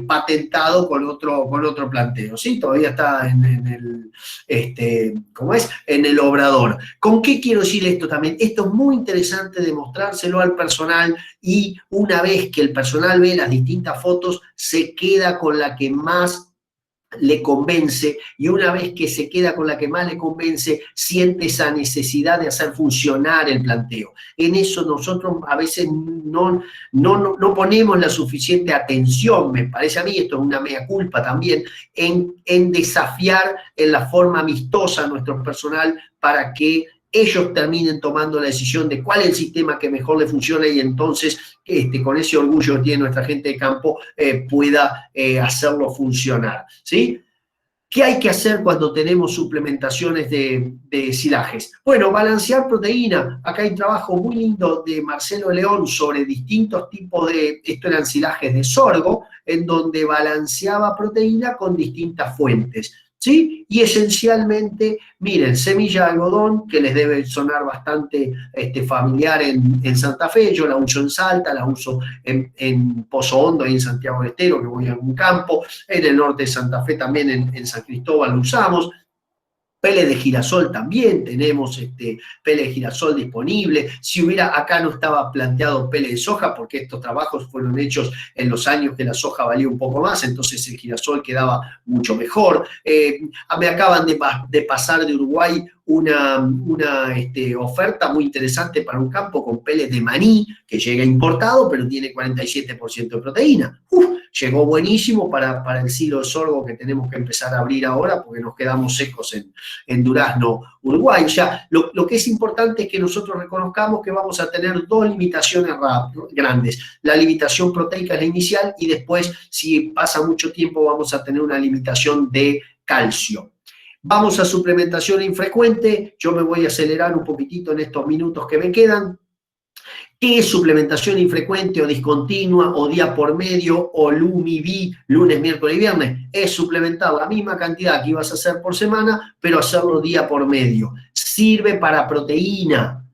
patentado con otro planteo, ¿sí? Todavía está en el obrador. ¿Con qué quiero decir esto también? Esto es muy interesante demostrárselo al personal, y una vez que el personal ve las distintas fotos, se queda con la que más le convence, y una vez que se queda con la que más le convence, siente esa necesidad de hacer funcionar el planteo. En eso nosotros a veces no ponemos la suficiente atención, me parece a mí, esto es una mea culpa también, en desafiar en la forma amistosa a nuestro personal para que ellos terminen tomando la decisión de cuál es el sistema que mejor le funciona, y entonces con ese orgullo que tiene nuestra gente de campo pueda hacerlo funcionar, ¿sí? ¿Qué hay que hacer cuando tenemos suplementaciones de silajes? Bueno, balancear proteína. Acá hay un trabajo muy lindo de Marcelo León sobre distintos tipos esto eran silajes de sorgo, en donde balanceaba proteína con distintas fuentes, ¿sí? Y esencialmente, miren, semilla de algodón, que les debe sonar bastante familiar en Santa Fe. Yo la uso en Salta, la uso en Pozo Hondo, ahí en Santiago del Estero, que voy a algún campo. En el norte de Santa Fe también, en San Cristóbal, lo usamos. Pele de girasol también, tenemos pele de girasol disponible. Si hubiera, acá no estaba planteado pele de soja, porque estos trabajos fueron hechos en los años que la soja valía un poco más, entonces el girasol quedaba mucho mejor. Me acaban de pasar de Uruguay una oferta muy interesante para un campo con pele de maní, que llega importado, pero tiene 47% de proteína. Llegó buenísimo para el silo de sorgo que tenemos que empezar a abrir ahora, porque nos quedamos secos en Durazno, Uruguay. O sea, lo que es importante es que nosotros reconozcamos que vamos a tener 2 limitaciones grandes. La limitación proteica es la inicial, y después, si pasa mucho tiempo, vamos a tener una limitación de calcio. Vamos a suplementación infrecuente. Yo me voy a acelerar un poquitito en estos minutos que me quedan. ¿Qué es suplementación infrecuente o discontinua o día por medio o LUMI-B, lunes, miércoles y viernes? Es suplementar la misma cantidad que ibas a hacer por semana, pero hacerlo día por medio. Sirve para proteína,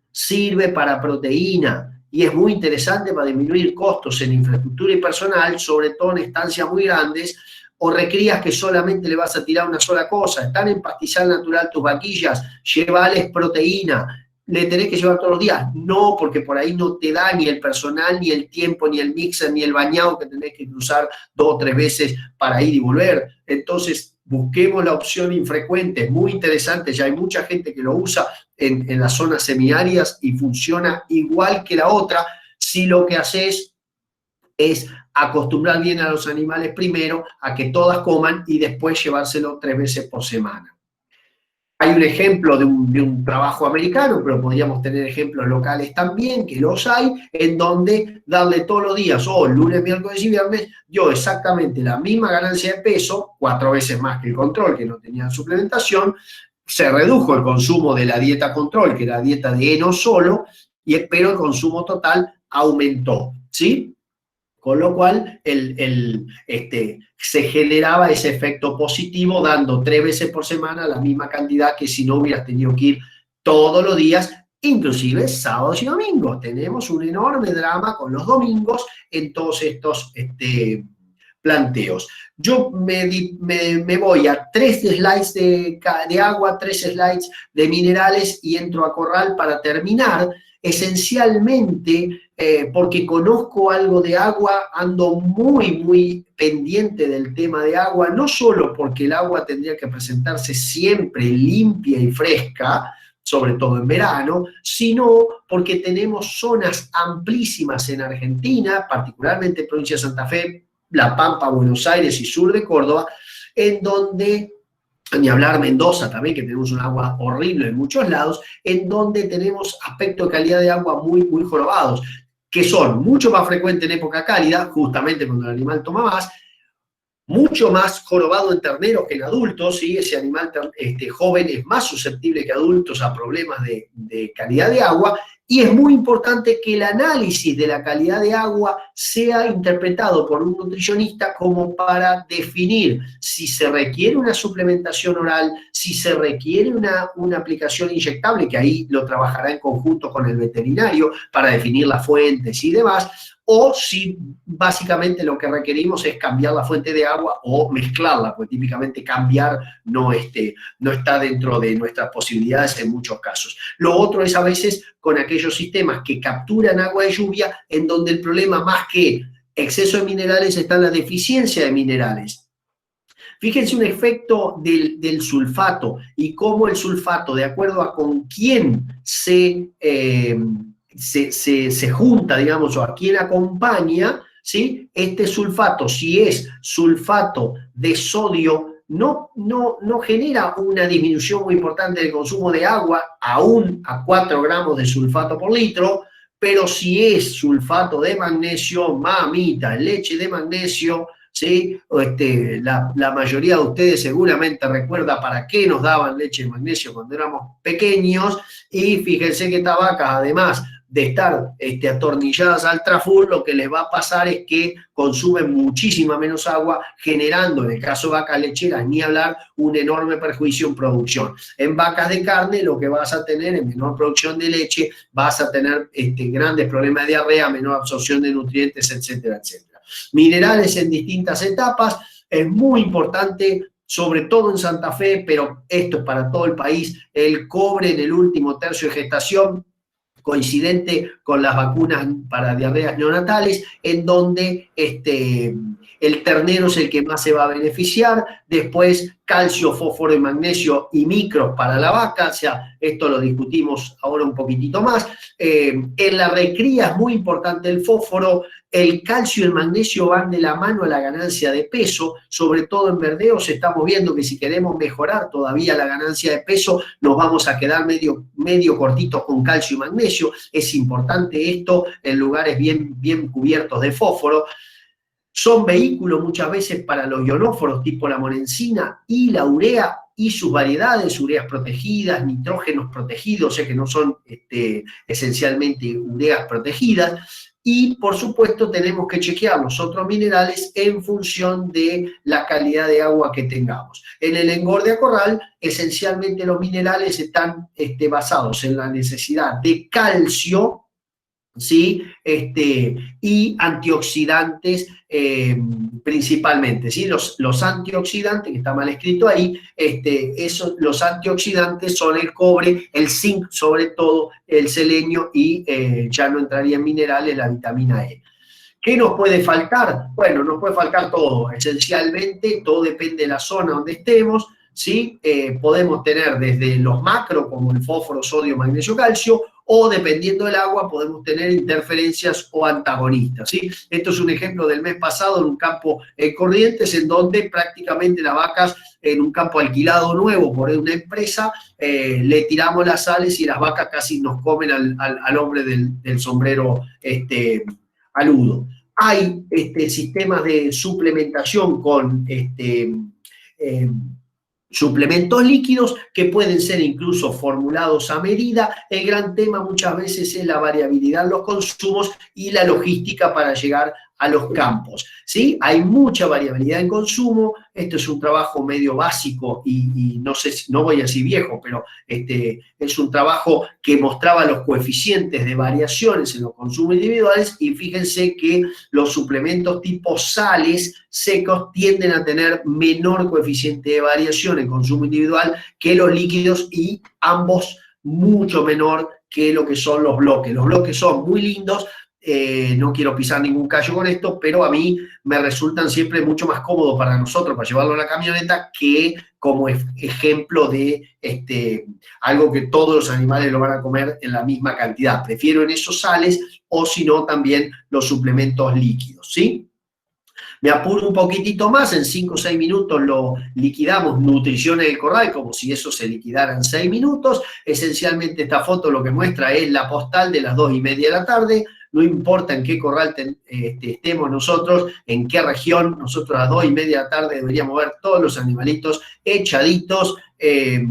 y es muy interesante para disminuir costos en infraestructura y personal, sobre todo en estancias muy grandes, o recrías que solamente le vas a tirar una sola cosa. Están en pastizal natural tus vaquillas, llévales proteína. ¿Le tenés que llevar todos los días? No, porque por ahí no te da ni el personal, ni el tiempo, ni el mixer, ni el bañado que tenés que cruzar 2 o 3 veces para ir y volver. Entonces, busquemos la opción infrecuente. Es muy interesante, ya hay mucha gente que lo usa en las zonas semiáridas y funciona igual que la otra, si lo que haces es acostumbrar bien a los animales primero a que todas coman y después llevárselo 3 veces por semana. Hay un ejemplo de un trabajo americano, pero podríamos tener ejemplos locales también, que los hay, en donde darle todos los días, lunes, miércoles y viernes, dio exactamente la misma ganancia de peso, 4 veces más que el control, que no tenía suplementación. Se redujo el consumo de la dieta control, que era dieta de heno solo, pero el consumo total aumentó, ¿sí? Con lo cual se generaba ese efecto positivo, dando 3 veces por semana la misma cantidad que si no hubieras tenido que ir todos los días, inclusive sábados y domingos. Tenemos un enorme drama con los domingos en todos estos planteos. Yo me voy a 3 slides de agua, 3 slides de minerales, y entro a corral para terminar. Esencialmente, porque conozco algo de agua, ando muy pendiente del tema de agua, no solo porque el agua tendría que presentarse siempre limpia y fresca, sobre todo en verano, sino porque tenemos zonas amplísimas en Argentina, particularmente en provincia de Santa Fe, La Pampa, Buenos Aires y sur de Córdoba, en donde, ni hablar Mendoza también, que tenemos un agua horrible en muchos lados, en donde tenemos aspectos de calidad de agua muy, muy jorobados, que son mucho más frecuentes en época cálida, justamente cuando el animal toma más, mucho más jorobado en terneros que en adultos, ¿sí? Ese animal joven es más susceptible que adultos a problemas de calidad de agua, y es muy importante que el análisis de la calidad de agua sea interpretado por un nutricionista como para definir si se requiere una suplementación oral, si se requiere una aplicación inyectable, que ahí lo trabajará en conjunto con el veterinario para definir las fuentes y demás, o si básicamente lo que requerimos es cambiar la fuente de agua o mezclarla, porque típicamente cambiar no está dentro de nuestras posibilidades en muchos casos. Lo otro es a veces con aquellos sistemas que capturan agua de lluvia, en donde el problema más que exceso de minerales está en la deficiencia de minerales. Fíjense un efecto del sulfato y cómo el sulfato, de acuerdo a con quién se junta, digamos, o a quién acompaña, ¿sí? Este sulfato, si es sulfato de sodio, no genera una disminución muy importante del consumo de agua, aún a 4 gramos de sulfato por litro, pero si es sulfato de magnesio, mamita, leche de magnesio, ¿sí? La mayoría de ustedes seguramente recuerda para qué nos daban leche de magnesio cuando éramos pequeños, y fíjense que esta vaca, además de estar atornilladas al Trafur, lo que les va a pasar es que consumen muchísima menos agua, generando, en el caso de vacas lecheras, ni hablar, un enorme perjuicio en producción. En vacas de carne, lo que vas a tener en menor producción de leche, vas a tener grandes problemas de diarrea, menor absorción de nutrientes, etcétera, etcétera. Minerales en distintas etapas, es muy importante, sobre todo en Santa Fe, pero esto es para todo el país, el cobre en el último tercio de gestación, coincidente con las vacunas para diarreas neonatales, en donde el ternero es el que más se va a beneficiar. Después, calcio, fósforo y magnesio y micros para la vaca, o sea, esto lo discutimos ahora un poquitito más. En la recría es muy importante el fósforo. El calcio y el magnesio van de la mano a la ganancia de peso, sobre todo en verdeos. Estamos viendo que si queremos mejorar todavía la ganancia de peso, nos vamos a quedar medio cortitos con calcio y magnesio. Es importante esto en lugares bien cubiertos de fósforo. Son vehículos muchas veces para los ionóforos tipo la monencina y la urea y sus variedades, ureas protegidas, nitrógenos protegidos, o sea que no son esencialmente ureas protegidas. Y, por supuesto, tenemos que chequear los otros minerales en función de la calidad de agua que tengamos. En el engorde a corral, esencialmente los minerales están basados en la necesidad de calcio, ¿sí? Y antioxidantes principalmente, ¿sí? Los antioxidantes, que está mal escrito ahí, los antioxidantes son el cobre, el zinc, sobre todo el selenio, y ya no entraría en minerales la vitamina E. ¿Qué nos puede faltar? Bueno, nos puede faltar todo, esencialmente, todo depende de la zona donde estemos, ¿sí? Podemos tener desde los macro, como el fósforo, sodio, magnesio, calcio, o dependiendo del agua podemos tener interferencias o antagonistas, ¿sí? Esto es un ejemplo del mes pasado en un campo en Corrientes, en donde prácticamente las vacas, en un campo alquilado nuevo por una empresa, le tiramos las sales y las vacas casi nos comen al hombre del sombrero aludo. Hay sistemas de suplementación con suplementos líquidos que pueden ser incluso formulados a medida. El gran tema muchas veces es la variabilidad en los consumos y la logística para llegar a los campos, ¿sí? Hay mucha variabilidad en consumo. Esto es un trabajo medio básico y no sé, no voy a decir viejo, pero es un trabajo que mostraba los coeficientes de variaciones en los consumos individuales, y fíjense que los suplementos tipo sales secos tienden a tener menor coeficiente de variación en consumo individual que los líquidos, y ambos mucho menor que lo que son los bloques. Los bloques son muy lindos, no quiero pisar ningún callo con esto, pero a mí me resultan siempre mucho más cómodos para nosotros, para llevarlo a la camioneta, que como ejemplo de algo que todos los animales lo van a comer en la misma cantidad. Prefiero en esos sales o si no también los suplementos líquidos, ¿sí? Me apuro un poquitito más, en 5 o 6 minutos lo liquidamos, nutrición en el corral, como si eso se liquidara en 6 minutos. Esencialmente esta foto lo que muestra es la postal de las 2:30 de la tarde, no importa en qué corral estemos nosotros, en qué región, nosotros a las 2:30 de la tarde deberíamos ver todos los animalitos echaditos,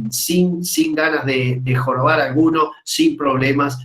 sin ganas de jorobar alguno, sin problemas,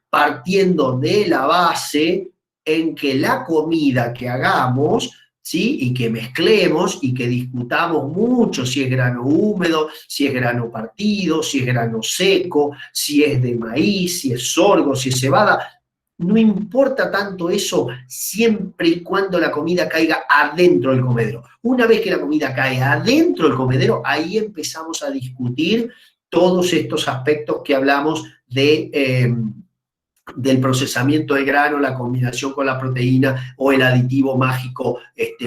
partiendo de la base en que la comida que hagamos, ¿sí? Y que mezclemos y que discutamos mucho si es grano húmedo, si es grano partido, si es grano seco, si es de maíz, si es sorgo, si es cebada. No importa tanto eso siempre y cuando la comida caiga adentro del comedero. Una vez que la comida cae adentro del comedero, ahí empezamos a discutir todos estos aspectos que hablamos del procesamiento de grano, la combinación con la proteína o el aditivo mágico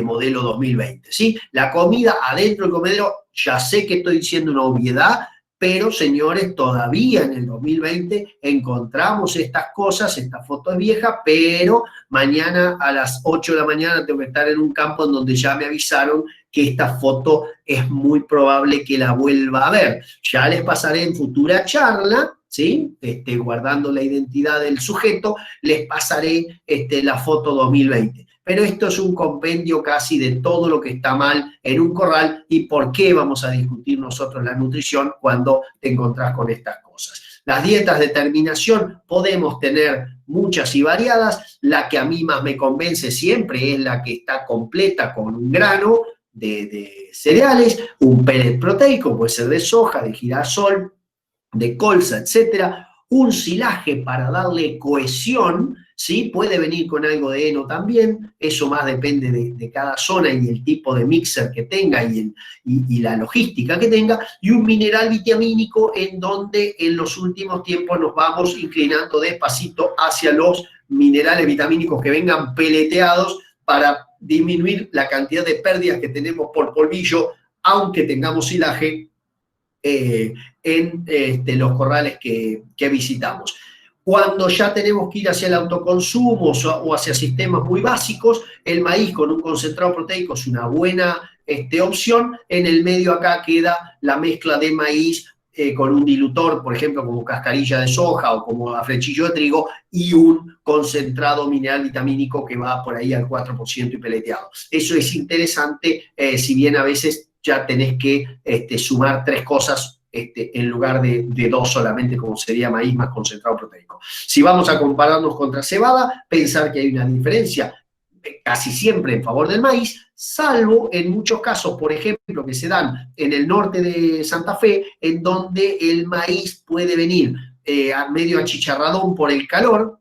modelo 2020, ¿sí? La comida adentro del comedero, ya sé que estoy diciendo una obviedad, pero señores, todavía en el 2020 encontramos estas cosas. Esta foto es vieja, pero mañana a las 8 de la mañana tengo que estar en un campo en donde ya me avisaron que esta foto es muy probable que la vuelva a ver. Ya les pasaré en futura charla, ¿sí? Guardando la identidad del sujeto, les pasaré la foto 2020. Pero esto es un compendio casi de todo lo que está mal en un corral y por qué vamos a discutir nosotros la nutrición cuando te encontrás con estas cosas. Las dietas de terminación podemos tener muchas y variadas. La que a mí más me convence siempre es la que está completa con un grano de cereales, un pellet proteico, puede ser de soja, de girasol, de colza, etcétera, un silaje para darle cohesión, ¿sí? Puede venir con algo de heno también, eso más depende de cada zona y el tipo de mixer que tenga y la logística que tenga, y un mineral vitamínico en donde en los últimos tiempos nos vamos inclinando despacito hacia los minerales vitamínicos que vengan peleteados para disminuir la cantidad de pérdidas que tenemos por polvillo, aunque tengamos silaje, en los corrales que visitamos. Cuando ya tenemos que ir hacia el autoconsumo o hacia sistemas muy básicos, el maíz con un concentrado proteico es una buena opción. En el medio acá queda la mezcla de maíz con un dilutor, por ejemplo, como cascarilla de soja o como afrechillo de trigo, y un concentrado mineral vitamínico que va por ahí al 4% y peleteado. Eso es interesante, si bien a veces ya tenés que sumar 3 cosas en lugar de 2 solamente, como sería maíz más concentrado proteico. Si vamos a compararnos contra cebada, pensar que hay una diferencia casi siempre en favor del maíz, salvo en muchos casos, por ejemplo, que se dan en el norte de Santa Fe, en donde el maíz puede venir a medio achicharradón por el calor,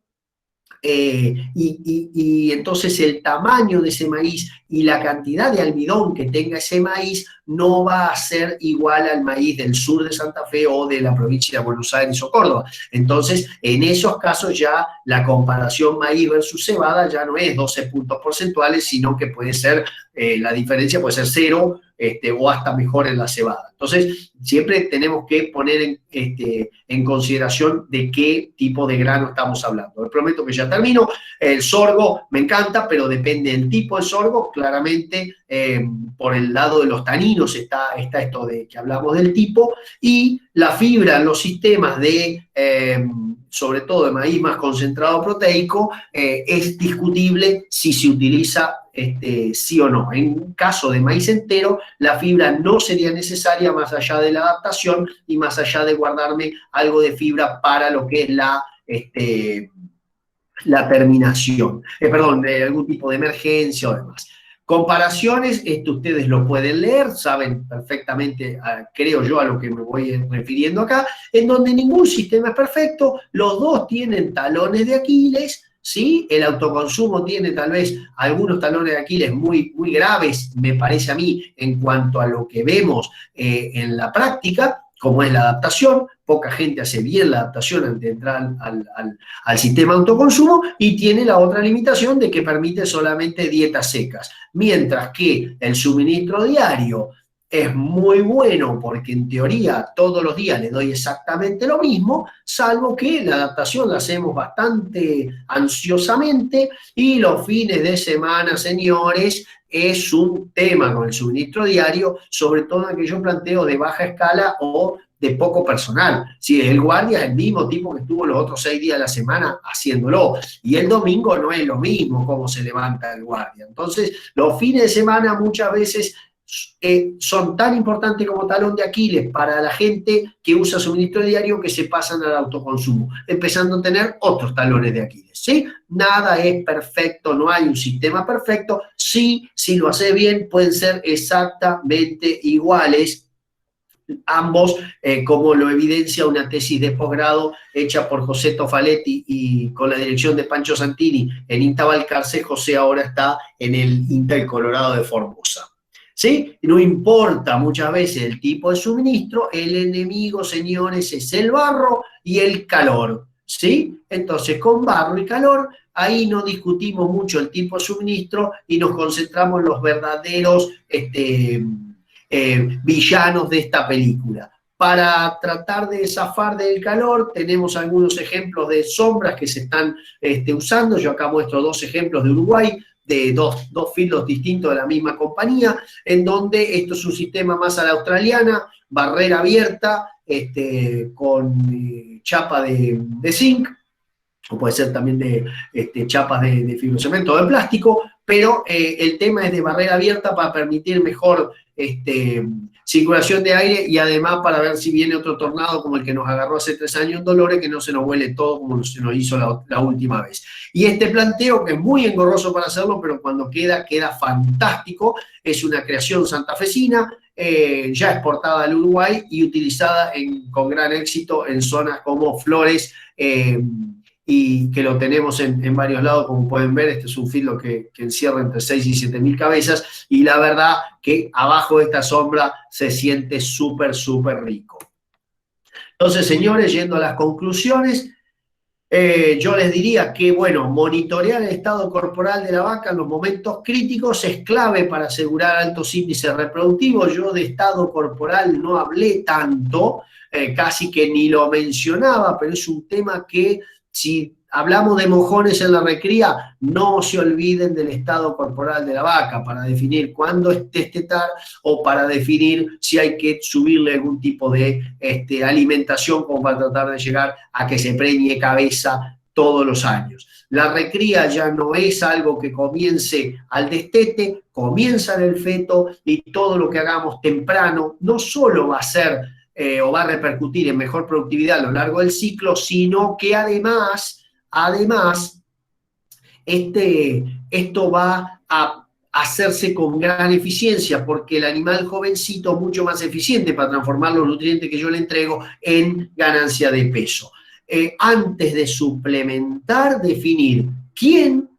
y entonces el tamaño de ese maíz y la cantidad de almidón que tenga ese maíz no va a ser igual al maíz del sur de Santa Fe o de la provincia de Buenos Aires o Córdoba. Entonces, en esos casos ya la comparación maíz versus cebada ya no es 12 puntos porcentuales, sino que puede ser, la diferencia puede ser 0 o hasta mejor en la cebada. Entonces, siempre tenemos que poner en consideración de qué tipo de grano estamos hablando. Les prometo que ya termino. El sorgo me encanta, pero depende del tipo de sorgo. Claramente, por el lado de los taninos está esto de que hablamos del tipo, y la fibra en los sistemas de, sobre todo de maíz más concentrado proteico, es discutible si se utiliza sí o no. En caso de maíz entero, la fibra no sería necesaria más allá de la adaptación y más allá de guardarme algo de fibra para lo que es la terminación. Perdón, de algún tipo de emergencia o demás. Comparaciones, ustedes lo pueden leer, saben perfectamente, creo yo, a lo que me voy refiriendo acá, en donde ningún sistema es perfecto, los dos tienen talones de Aquiles, ¿sí? El autoconsumo tiene tal vez algunos talones de Aquiles muy, muy graves, me parece a mí, en cuanto a lo que vemos en la práctica, como es la adaptación, poca gente hace bien la adaptación antes de entrar al sistema de autoconsumo, y tiene la otra limitación de que permite solamente dietas secas, mientras que el suministro diario es muy bueno porque en teoría todos los días le doy exactamente lo mismo, salvo que la adaptación la hacemos bastante ansiosamente, y los fines de semana, señores, es un tema con el suministro diario, sobre todo en aquellos planteos de baja escala o de poco personal. Si el guardia es el mismo tipo que estuvo los otros 6 días de la semana haciéndolo, y el domingo no es lo mismo cómo se levanta el guardia. Entonces, los fines de semana muchas veces son tan importantes como talón de Aquiles para la gente que usa suministro diario, que se pasan al autoconsumo, empezando a tener otros talones de Aquiles, ¿sí? Nada es perfecto, no hay un sistema perfecto. Sí, si lo hace bien, pueden ser exactamente iguales, ambos, como lo evidencia una tesis de posgrado hecha por José Tofaletti y con la dirección de Pancho Santini en INTA Balcarce. José ahora está en el INTA El Colorado de Formosa. ¿Sí? No importa muchas veces el tipo de suministro, el enemigo, señores, es el barro y el calor, ¿sí? Entonces, con barro y calor, ahí no discutimos mucho el tipo de suministro y nos concentramos en los verdaderos villanos de esta película. Para tratar de zafar del calor, tenemos algunos ejemplos de sombras que se están usando. Yo acá muestro 2 ejemplos de Uruguay, de dos filos distintos de la misma compañía, en donde esto es un sistema más a la australiana, barrera abierta, con chapa de zinc, o puede ser también de chapas de fibrocemento o de plástico, pero el tema es de barrera abierta para permitir mejor circulación de aire, y además para ver si viene otro tornado como el que nos agarró hace 3 años en Dolores, que no se nos huele todo como se nos hizo la última vez. Y este planteo, que es muy engorroso para hacerlo, pero cuando queda fantástico, es una creación santafesina, ya exportada al Uruguay y utilizada con gran éxito en zonas como Flores, y que lo tenemos en varios lados, como pueden ver. Este es un filo que encierra entre 6 y 7 mil cabezas, y la verdad que abajo de esta sombra se siente súper, súper rico. Entonces, señores, yendo a las conclusiones, yo les diría que, bueno, monitorear el estado corporal de la vaca en los momentos críticos es clave para asegurar altos índices reproductivos. Yo de estado corporal no hablé tanto, casi que ni lo mencionaba, pero es un tema que, si hablamos de mojones en la recría, no se olviden del estado corporal de la vaca para definir cuándo es destetar, o para definir si hay que subirle algún tipo de alimentación, como para tratar de llegar a que se preñe cabeza todos los años. La recría ya no es algo que comience al destete, comienza en el feto, y todo lo que hagamos temprano no solo va a ser o va a repercutir en mejor productividad a lo largo del ciclo, sino que además esto va a hacerse con gran eficiencia, porque el animal jovencito es mucho más eficiente para transformar los nutrientes que yo le entrego en ganancia de peso. Antes de suplementar, definir quién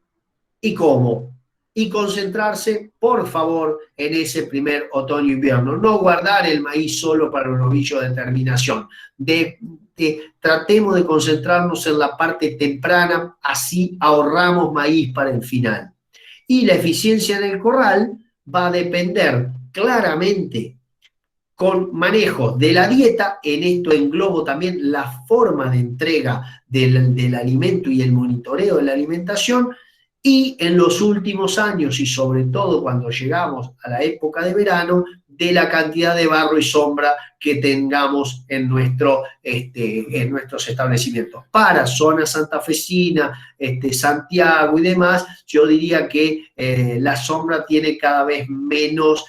y cómo, y concentrarse, por favor, en ese primer otoño-invierno. No guardar el maíz solo para un ovillo de terminación. Tratemos de concentrarnos en la parte temprana, así ahorramos maíz para el final. Y la eficiencia en el corral va a depender claramente con manejo de la dieta. En esto englobo también la forma de entrega del alimento y el monitoreo de la alimentación. Y en los últimos años, y sobre todo cuando llegamos a la época de verano, de la cantidad de barro y sombra que tengamos en nuestros establecimientos. Para zona santafesina, Santiago y demás, yo diría que la sombra tiene cada vez menos,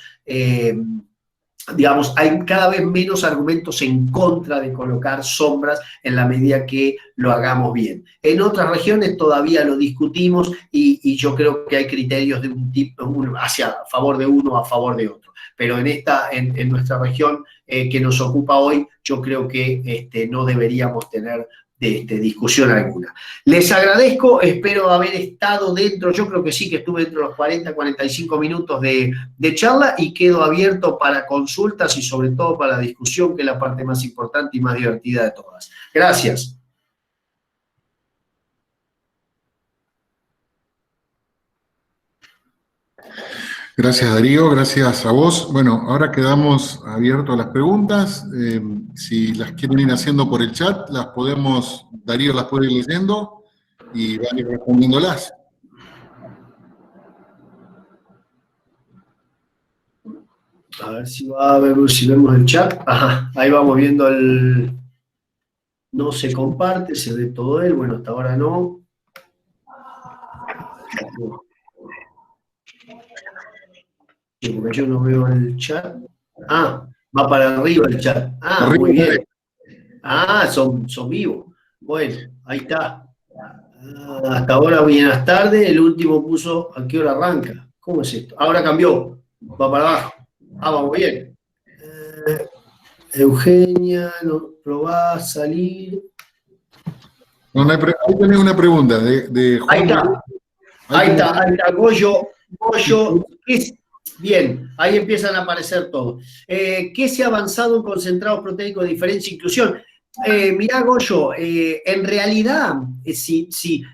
hay cada vez menos argumentos en contra de colocar sombras en la medida que lo hagamos bien. En otras regiones todavía lo discutimos, y yo creo que hay criterios de un tipo, hacia favor de uno, a favor de otro. Pero en nuestra región que nos ocupa hoy, yo creo que no deberíamos tener discusión alguna. Les agradezco, espero haber estado dentro, yo creo que sí, que estuve dentro de los 40, 45 minutos de charla y quedo abierto para consultas y sobre todo para la discusión, que es la parte más importante y más divertida de todas. Gracias. Gracias, Darío, gracias a vos. Bueno, ahora quedamos abiertos a las preguntas. Si las quieren ir haciendo por el chat, Darío las puede ir leyendo y van a ir respondiéndolas. A ver si vemos el chat. Ajá, ahí vamos viendo el... No se comparte, se ve todo él. Bueno, hasta ahora no. Porque yo no veo el chat. Ah, va para arriba el chat. Ah, arriba, muy bien. Ah, son vivos. Bueno, ahí está. Hasta ahora, buenas tardes. El último puso a qué hora arranca. ¿Cómo es esto? Ahora cambió. Va para abajo. Ah, vamos bien. Eugenia, no, probá salir. No, ahí tenés una pregunta de Juan. Ahí está. Goyo, bien, ahí empiezan a aparecer todos. ¿Qué se ha avanzado en concentrados proteicos de diferencia e inclusión? Mirá, Goyo, en realidad,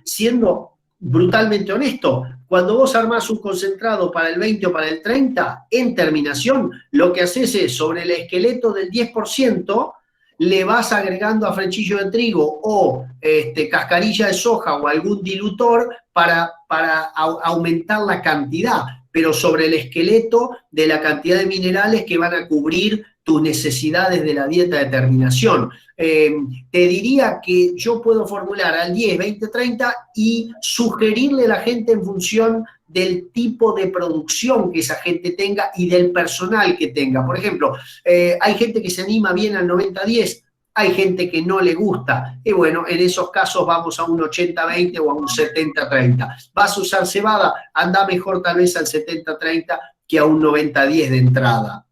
siendo brutalmente honesto, cuando vos armás un concentrado para el 20 o para el 30, en terminación, lo que haces es, sobre el esqueleto del 10%, le vas agregando afrechillo de trigo o cascarilla de soja o algún dilutor para aumentar la cantidad, pero sobre el esqueleto de la cantidad de minerales que van a cubrir tus necesidades de la dieta de terminación. Te diría que yo puedo formular al 10, 20, 30 y sugerirle a la gente en función del tipo de producción que esa gente tenga y del personal que tenga. Por ejemplo, hay gente que se anima bien al 90-10, hay gente que no le gusta, y bueno, en esos casos vamos a un 80-20 o a un 70-30. ¿Vas a usar cebada? Anda mejor tal vez al 70-30 que a un 90-10 de entrada.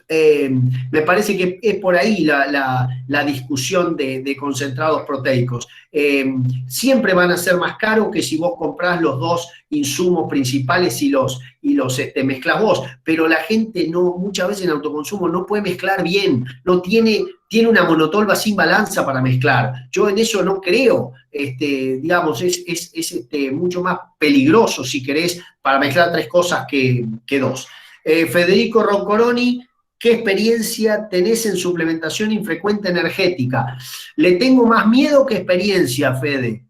Me parece que es por ahí la discusión de concentrados proteicos. Siempre van a ser más caros que si vos comprás los dos insumos principales y los mezclás vos, pero la gente muchas veces en autoconsumo no puede mezclar bien, no tiene una monotolva sin balanza para mezclar. Yo en eso no creo, digamos, es mucho más peligroso, si querés, para mezclar tres cosas que dos. Federico Roncoroni, ¿qué experiencia tenés en suplementación infrecuente energética? Le tengo más miedo que experiencia, Fede.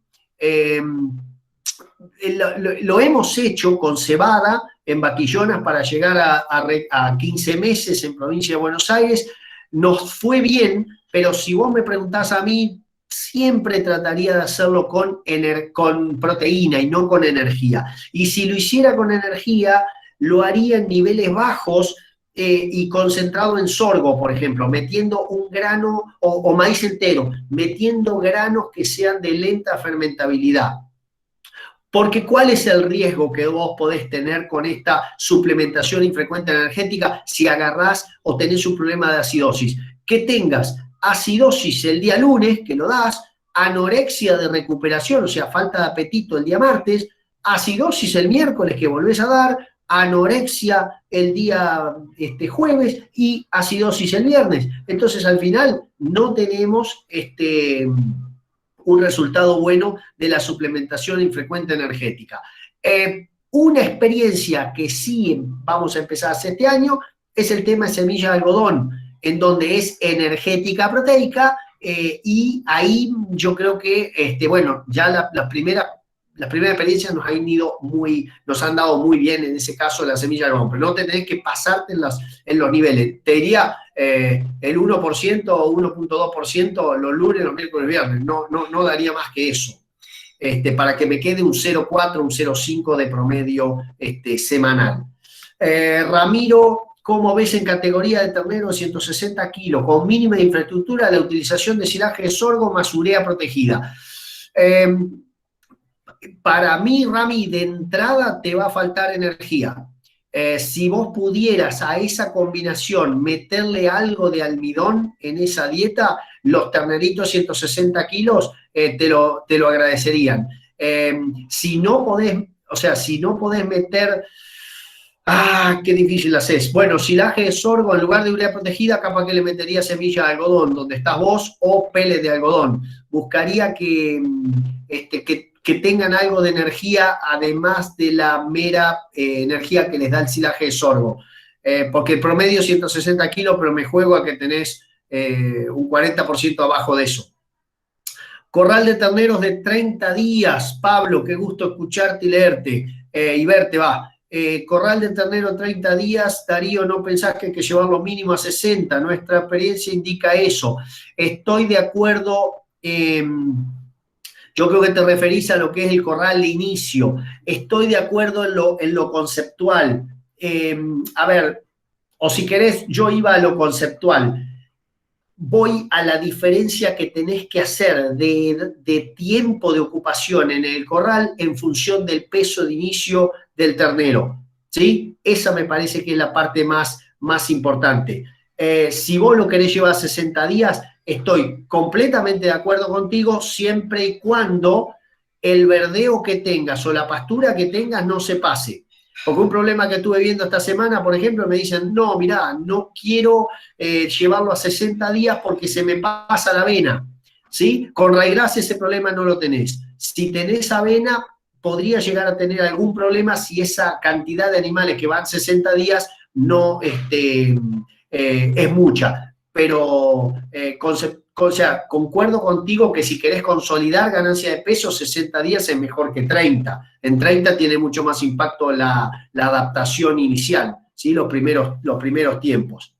Lo hemos hecho con cebada en Baquillonas para llegar a 15 meses en provincia de Buenos Aires. Nos fue bien, pero si vos me preguntás a mí, siempre trataría de hacerlo con proteína y no con energía. Y si lo hiciera con energía, lo haría en niveles bajos, y concentrado en sorgo, por ejemplo, metiendo un grano o maíz entero, metiendo granos que sean de lenta fermentabilidad. Porque ¿cuál es el riesgo que vos podés tener con esta suplementación infrecuente energética si agarrás o tenés un problema de acidosis? Que tengas acidosis el día lunes, que lo das, anorexia de recuperación, o sea, falta de apetito el día martes, acidosis el miércoles que volvés a dar, anorexia el día jueves y acidosis el viernes. Entonces, al final, no tenemos un resultado bueno de la suplementación infrecuente energética. Una experiencia que sí vamos a empezar a hacer este año es el tema de semilla de algodón, en donde es energética proteica, y ahí yo creo que, bueno, ya las primeras experiencias nos han dado muy bien en ese caso la semilla de algodón, pero no tenés que pasarte en los niveles. Te diría el 1% o 1.2% los lunes, los miércoles, viernes, no daría más que eso, para que me quede un 0.4, un 0.5 de promedio semanal. Ramiro, ¿cómo ves en categoría de ternero 160 kilos, con mínima infraestructura, la utilización de silaje de sorgo más urea protegida? Para mí, Rami, de entrada te va a faltar energía. Si vos pudieras a esa combinación meterle algo de almidón en esa dieta, los terneritos 160 kilos te lo agradecerían. Si no podés, o sea, si no podés meter... Ah, qué difícil haces. Bueno, silaje de sorgo en lugar de urea protegida, capaz que le metería semilla de algodón, donde estás vos, o peles de algodón. Buscaría que tengan algo de energía, además de la mera energía que les da el silaje de sorgo. Porque el promedio es 160 kilos, pero me juego a que tenés un 40% abajo de eso. Corral de terneros de 30 días. Pablo, qué gusto escucharte y leerte. Y verte, va. Corral de ternero 30 días, Darío, ¿no pensás que hay que llevarlo mínimo a 60? Nuestra experiencia indica eso. Estoy de acuerdo, yo creo que te referís a lo que es el corral de inicio. Estoy de acuerdo en lo conceptual. A ver, o si querés, yo iba a lo conceptual. Voy a la diferencia que tenés que hacer de tiempo de ocupación en el corral en función del peso de inicio del ternero, ¿sí? Esa me parece que es la parte más importante. Si vos lo querés llevar a 60 días, estoy completamente de acuerdo contigo, siempre y cuando el verdeo que tengas o la pastura que tengas no se pase. Porque un problema que estuve viendo esta semana, por ejemplo, me dicen, no, mirá, no quiero llevarlo a 60 días porque se me pasa la avena, ¿sí? Con ryegrass ese problema no lo tenés. Si tenés avena, podría llegar a tener algún problema si esa cantidad de animales que van 60 días no es mucha. Pero concuerdo contigo que si querés consolidar ganancia de peso, 60 días es mejor que 30. En 30 tiene mucho más impacto la adaptación inicial, ¿sí? Los primeros tiempos.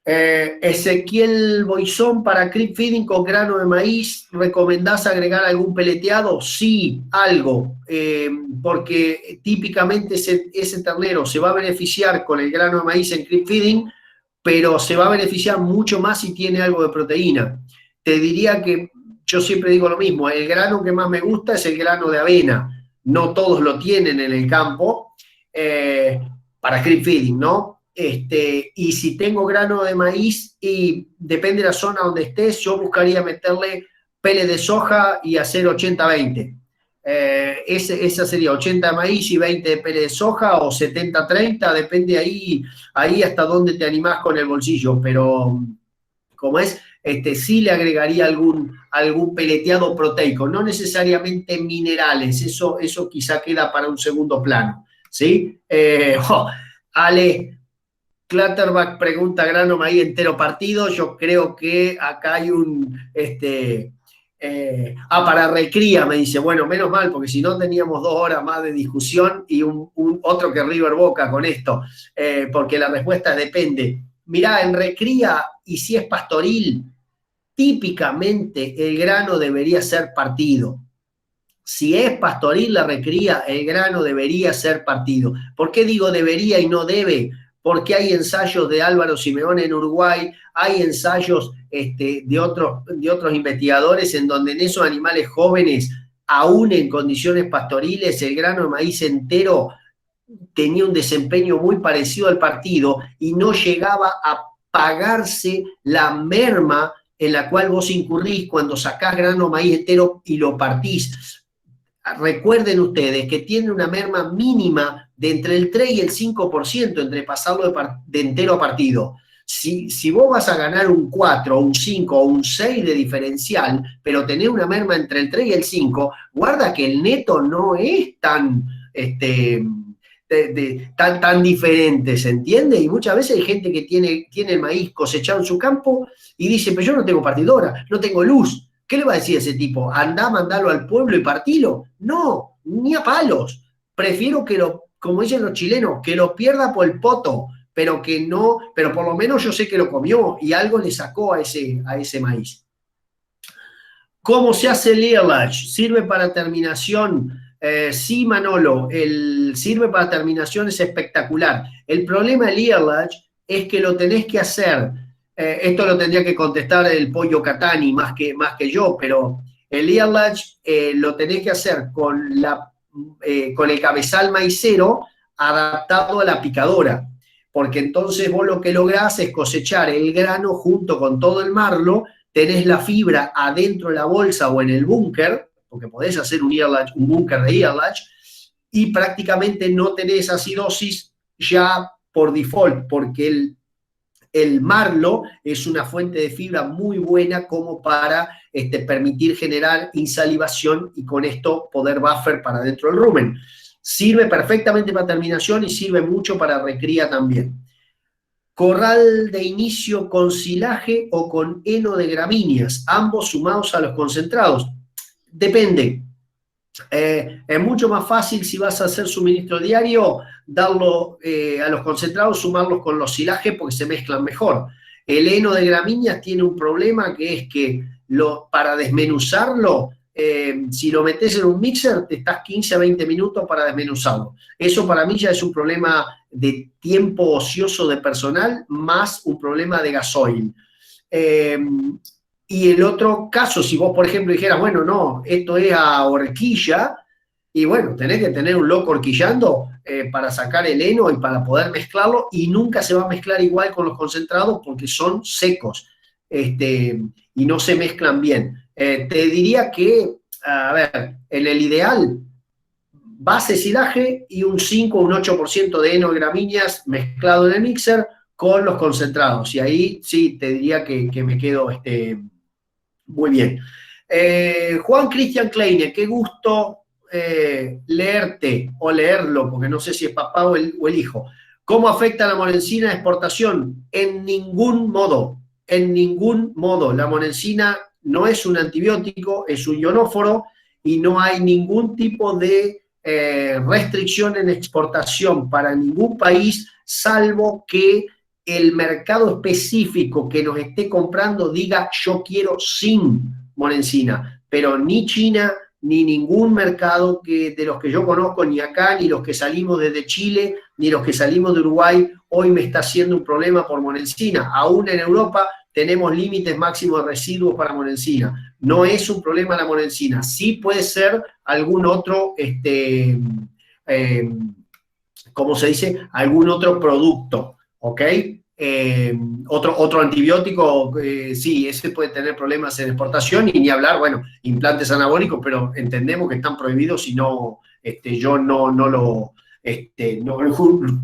Ezequiel Boizón, para creep feeding con grano de maíz, ¿recomendás agregar algún peleteado? Sí, algo, porque típicamente ese ternero se va a beneficiar con el grano de maíz en creep feeding, pero se va a beneficiar mucho más si tiene algo de proteína. Te diría que yo siempre digo lo mismo, el grano que más me gusta es el grano de avena. No todos lo tienen en el campo para creep feeding, ¿no? Y si tengo grano de maíz, y depende de la zona donde estés, yo buscaría meterle pele de soja y hacer 80-20. Esa sería 80 de maíz y 20 de pele de soja, o 70-30, depende ahí hasta dónde te animás con el bolsillo, pero como es, sí le agregaría algún peleteado proteico, no necesariamente minerales, eso quizá queda para un segundo plano, ¿sí? Ale Clatterback pregunta, grano maíz entero partido. Yo creo que acá hay para recría, me dice. Bueno, menos mal, porque si no teníamos 2 horas más de discusión y otro que River Boca con esto, porque la respuesta depende. Mirá, en recría, y si es pastoril, típicamente el grano debería ser partido. Si es pastoril la recría, el grano debería ser partido. ¿Por qué digo debería y no debe? Porque hay ensayos de Álvaro Simeone en Uruguay, hay ensayos de otros investigadores en donde en esos animales jóvenes, aún en condiciones pastoriles, el grano de maíz entero tenía un desempeño muy parecido al partido y no llegaba a pagarse la merma en la cual vos incurrís cuando sacás grano de maíz entero y lo partís. Recuerden ustedes que tiene una merma mínima de entre el 3 y el 5% entre pasarlo de entero a partido. Si vos vas a ganar un 4, un 5 o un 6 de diferencial, pero tenés una merma entre el 3 y el 5, guarda que el neto no es tan diferente, ¿se entiende? Y muchas veces hay gente que tiene el maíz cosechado en su campo y dice, pero yo no tengo partidora, no tengo luz. ¿Qué le va a decir a ese tipo? ¿Andá a mandarlo al pueblo y partilo? No, ni a palos. Prefiero que como dicen los chilenos, que lo pierda por el poto, pero por lo menos yo sé que lo comió y algo le sacó a ese maíz. ¿Cómo se hace el earlage? ¿Sirve para terminación? Sí, Manolo, sirve para terminación, es espectacular. El problema del earlage es que lo tenés que hacer. Esto lo tendría que contestar el Pollo Catani más que yo, pero el earlage lo tenés que hacer con el cabezal maicero adaptado a la picadora, porque entonces vos lo que lográs es cosechar el grano junto con todo el marlo, tenés la fibra adentro de la bolsa o en el búnker, porque podés hacer un búnker de ear latch, y prácticamente no tenés acidosis ya por default, porque el marlo es una fuente de fibra muy buena como para permitir generar insalivación y con esto poder buffer para dentro del rumen. Sirve perfectamente para terminación y sirve mucho para recría también. Corral de inicio con silaje o con heno de gramíneas, ambos sumados a los concentrados. Depende. Es mucho más fácil si vas a hacer suministro diario, darlo a los concentrados, sumarlos con los silajes porque se mezclan mejor. El heno de gramíneas tiene un problema que es que para desmenuzarlo, si lo metes en un mixer, te estás 15 a 20 minutos para desmenuzarlo. Eso para mí ya es un problema de tiempo ocioso de personal más un problema de gasoil. Y el otro caso, si vos, por ejemplo, dijeras, bueno, no, esto es a horquilla, y bueno, tenés que tener un loco horquillando para sacar el heno y para poder mezclarlo, y nunca se va a mezclar igual con los concentrados porque son secos y no se mezclan bien. Te diría que, a ver, en el ideal, base silaje y un 5 o un 8% de heno de gramíneas mezclado en el mixer con los concentrados, y ahí sí te diría que me quedo muy bien. Juan Cristian Kleine, qué gusto leerte o leerlo, porque no sé si es papá o el hijo. ¿Cómo afecta la monensina a exportación? En ningún modo, en ningún modo. La monensina no es un antibiótico, es un ionóforo y no hay ningún tipo de restricción en exportación para ningún país, salvo que el mercado específico que nos esté comprando diga yo quiero sin monensina, pero ni China ni ningún mercado de los que yo conozco, ni acá, ni los que salimos desde Chile, ni los que salimos de Uruguay, hoy me está haciendo un problema por monensina. Aún en Europa tenemos límites máximos de residuos para monensina. No es un problema la monensina, sí puede ser algún otro, ¿cómo se dice? Algún otro producto. ¿Ok? Otro antibiótico, sí, ese puede tener problemas en exportación y ni hablar, bueno, implantes anabólicos, pero entendemos que están prohibidos y no, yo no lo,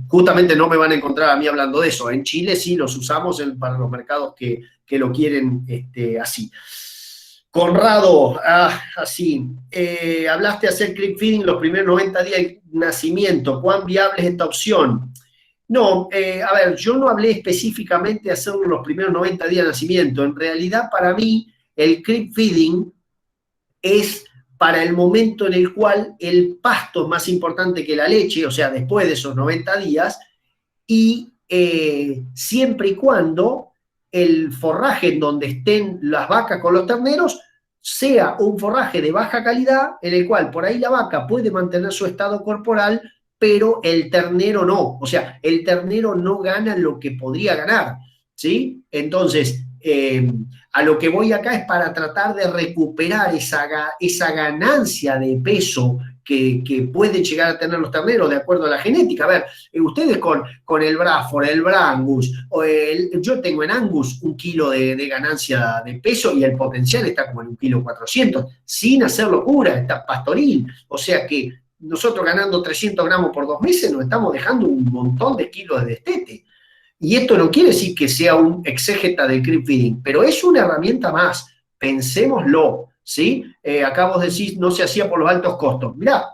justamente no me van a encontrar a mí hablando de eso. En Chile sí los usamos para los mercados que lo quieren así. Conrado, así, hablaste de hacer clip feeding los primeros 90 días de nacimiento. ¿Cuán viable es esta opción? No, a ver, yo no hablé específicamente de hacerlo los primeros 90 días de nacimiento. En realidad, para mí, el creep feeding es para el momento en el cual el pasto es más importante que la leche, o sea, después de esos 90 días, y siempre y cuando el forraje en donde estén las vacas con los terneros sea un forraje de baja calidad, en el cual por ahí la vaca puede mantener su estado corporal, pero el ternero no, o sea, el ternero no gana lo que podría ganar, ¿sí? Entonces, a lo que voy acá es para tratar de recuperar esa ganancia de peso que pueden llegar a tener los terneros de acuerdo a la genética. A ver, ustedes con el Braford, el Brangus, yo tengo en Angus 1 kilo de ganancia de peso y el potencial está como en 1,4 kg, sin hacer locura, está pastoril, o sea que nosotros ganando 300 gramos por 2 meses nos estamos dejando un montón de kilos de destete. Y esto no quiere decir que sea un exégeta del creep feeding, pero es una herramienta más, pensémoslo, ¿sí? Acá vos decís, no se hacía por los altos costos. Mirá,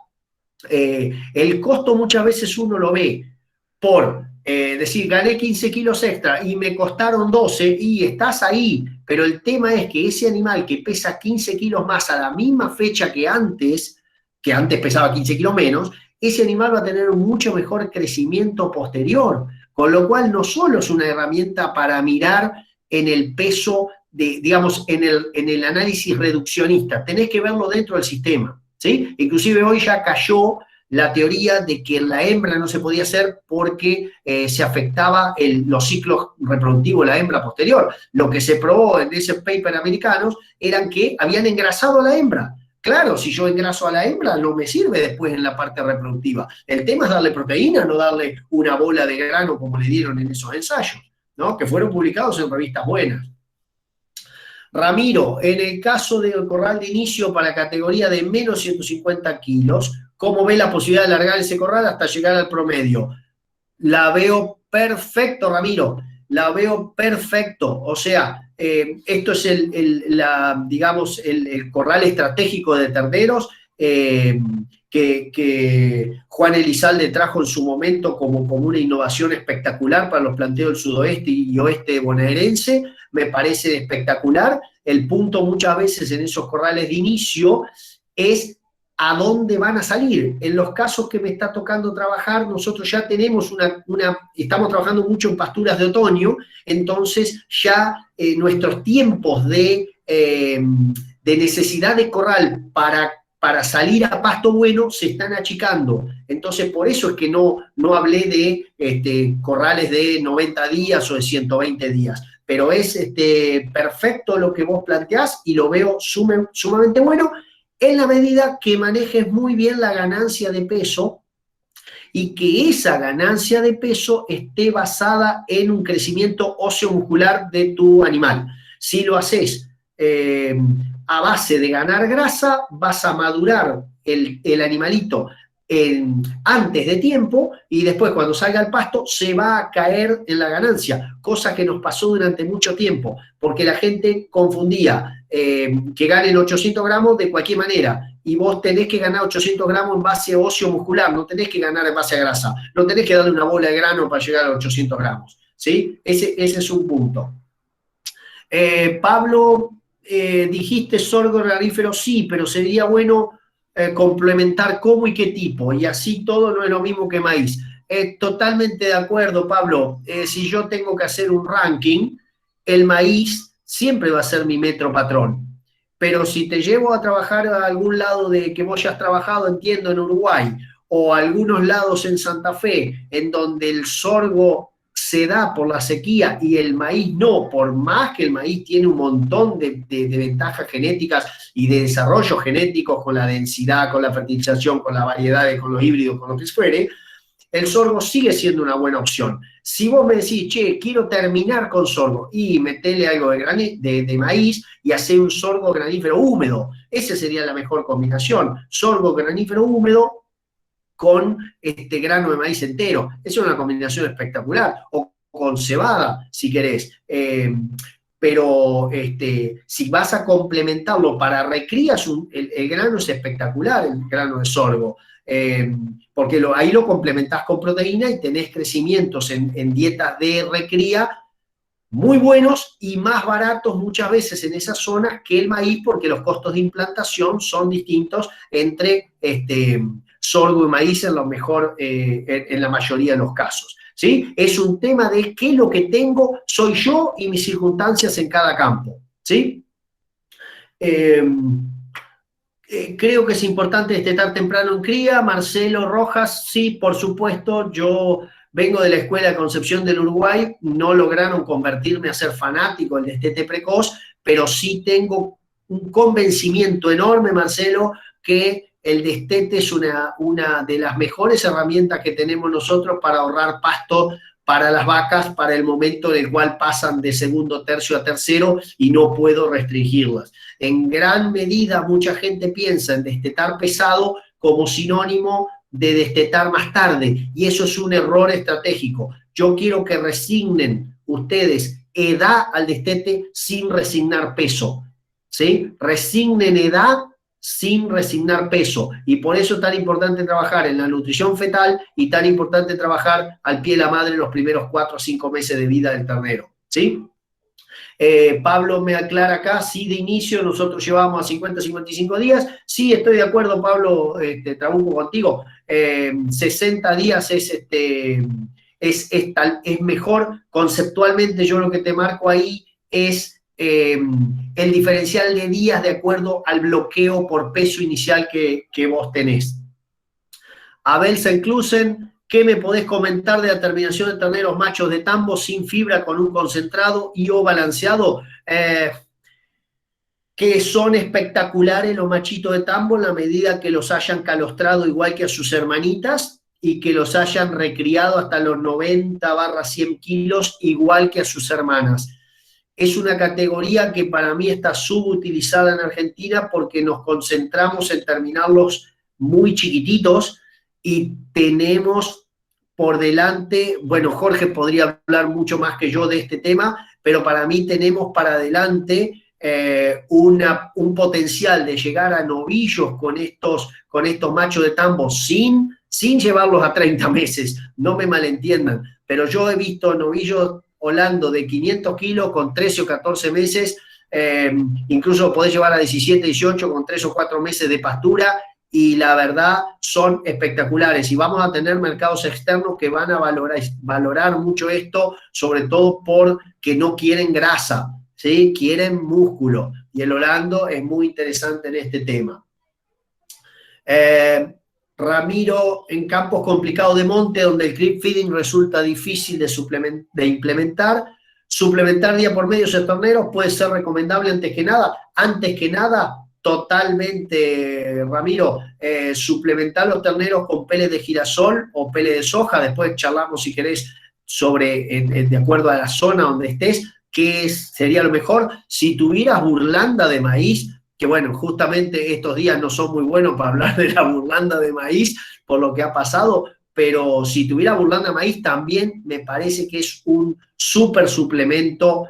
el costo muchas veces uno lo ve por decir, gané 15 kilos extra y me costaron 12 y estás ahí, pero el tema es que ese animal que pesa 15 kilos más a la misma fecha que antes pesaba 15 kilos menos, ese animal va a tener un mucho mejor crecimiento posterior, con lo cual no solo es una herramienta para mirar en el peso, digamos, en el análisis reduccionista, tenés que verlo dentro del sistema, ¿sí? Inclusive hoy ya cayó la teoría de que la hembra no se podía hacer porque se afectaba los ciclos reproductivos de la hembra posterior. Lo que se probó en ese paper americanos eran que habían engrasado a la hembra, claro, si yo engraso a la hembra, no me sirve después en la parte reproductiva. El tema es darle proteína, no darle una bola de grano como le dieron en esos ensayos, ¿no? Que fueron publicados en revistas buenas. Ramiro, en el caso del corral de inicio para categoría de menos 150 kilos, ¿cómo ve la posibilidad de alargar ese corral hasta llegar al promedio? La veo perfecto, Ramiro, la veo perfecto. O sea, esto es digamos, el corral estratégico de terneros que Juan Elizalde trajo en su momento como una innovación espectacular para los planteos del sudoeste y oeste bonaerense. Me parece espectacular. El punto muchas veces en esos corrales de inicio es a dónde van a salir. En los casos que me está tocando trabajar, nosotros ya tenemos estamos trabajando mucho en pasturas de otoño, entonces ya nuestros tiempos de necesidad de corral para salir a pasto bueno se están achicando. Entonces, por eso es que no hablé de corrales de 90 días o de 120 días. Pero es perfecto lo que vos planteás y lo veo sumamente bueno, en la medida que manejes muy bien la ganancia de peso y que esa ganancia de peso esté basada en un crecimiento óseo-muscular de tu animal. Si lo haces a base de ganar grasa, vas a madurar el animalito antes de tiempo y después cuando salga al pasto se va a caer en la ganancia, cosa que nos pasó durante mucho tiempo, porque la gente confundía que ganen 800 gramos de cualquier manera, y vos tenés que ganar 800 gramos en base óseo muscular, no tenés que ganar en base a grasa, no tenés que darle una bola de grano para llegar a los 800 gramos, ¿sí? Ese es un punto. Pablo, dijiste sorgo granífero, sí, pero sería bueno complementar cómo y qué tipo, y así todo no es lo mismo que maíz. Totalmente de acuerdo, Pablo. Si yo tengo que hacer un ranking, el maíz siempre va a ser mi metro patrón. Pero si te llevo a trabajar a algún lado de que vos ya has trabajado, entiendo, en Uruguay, o a algunos lados en Santa Fe, en donde el sorgo se da por la sequía y el maíz no, por más que el maíz tiene un montón de ventajas genéticas y de desarrollos genéticos con la densidad, con la fertilización, con las variedades, con los híbridos, con lo que fuere, el sorgo sigue siendo una buena opción. Si vos me decís, che, quiero terminar con sorgo y meterle algo de maíz y hacer un sorgo granífero húmedo, esa sería la mejor combinación. Sorgo granífero húmedo con grano de maíz entero. Esa es una combinación espectacular. O con cebada, si querés. Pero si vas a complementarlo para recrías, el grano es espectacular, el grano de sorgo. Porque ahí lo complementás con proteína y tenés crecimientos en dietas de recría muy buenos y más baratos muchas veces en esas zonas que el maíz, porque los costos de implantación son distintos entre sorgo y maíz en la mayoría de los casos. ¿Sí? Es un tema de qué es lo que tengo, soy yo y mis circunstancias en cada campo. ¿Sí? Creo que es importante destetar temprano en cría. Marcelo Rojas, sí, por supuesto, yo vengo de la Escuela de Concepción del Uruguay, no lograron convertirme a ser fanático del destete precoz, pero sí tengo un convencimiento enorme, Marcelo, que el destete es una de las mejores herramientas que tenemos nosotros para ahorrar pasto para las vacas para el momento en el cual pasan de segundo tercio a tercero y no puedo restringirlas. En gran medida mucha gente piensa en destetar pesado como sinónimo de destetar más tarde, y eso es un error estratégico. Yo quiero que resignen ustedes edad al destete sin resignar peso, ¿sí? Resignen edad sin resignar peso, y por eso es tan importante trabajar en la nutrición fetal y tan importante trabajar al pie de la madre los primeros 4 o 5 meses de vida del ternero, ¿sí? Pablo me aclara acá, sí, de inicio nosotros llevamos a 50-55 días. Sí, estoy de acuerdo, Pablo, trabuco contigo. 60 días es mejor. Conceptualmente, yo lo que te marco ahí es el diferencial de días de acuerdo al bloqueo por peso inicial que vos tenés. Abel Senclusen, ¿qué me podés comentar de la terminación de terneros machos de tambo sin fibra con un concentrado y o balanceado? que son espectaculares los machitos de tambo en la medida que los hayan calostrado igual que a sus hermanitas y que los hayan recriado hasta los 90/100 kilos igual que a sus hermanas. Es una categoría que para mí está subutilizada en Argentina porque nos concentramos en terminarlos muy chiquititos y tenemos por delante, bueno, Jorge podría hablar mucho más que yo de este tema, pero para mí tenemos para adelante un potencial de llegar a novillos con estos machos de tambo sin llevarlos a 30 meses, no me malentiendan, pero yo he visto novillos holando de 500 kilos con 13 o 14 meses, incluso podés llevar a 17, 18 con 3 o 4 meses de pastura, y la verdad son espectaculares. Y vamos a tener mercados externos que van a valorar mucho esto, sobre todo porque no quieren grasa, ¿sí? Quieren músculo. Y el holando es muy interesante en este tema. Ramiro, en campos complicados de monte donde el creep feeding resulta difícil de implementar, suplementar día por medio esos terneros puede ser recomendable antes que nada, totalmente, Ramiro, suplementar los terneros con peles de girasol o peles de soja. Después charlamos si querés sobre, de acuerdo a la zona donde estés, qué sería lo mejor. Si tuvieras burlanda de maíz, que bueno, justamente estos días no son muy buenos para hablar de la burlanda de maíz por lo que ha pasado, pero si tuviera burlanda de maíz también me parece que es un súper suplemento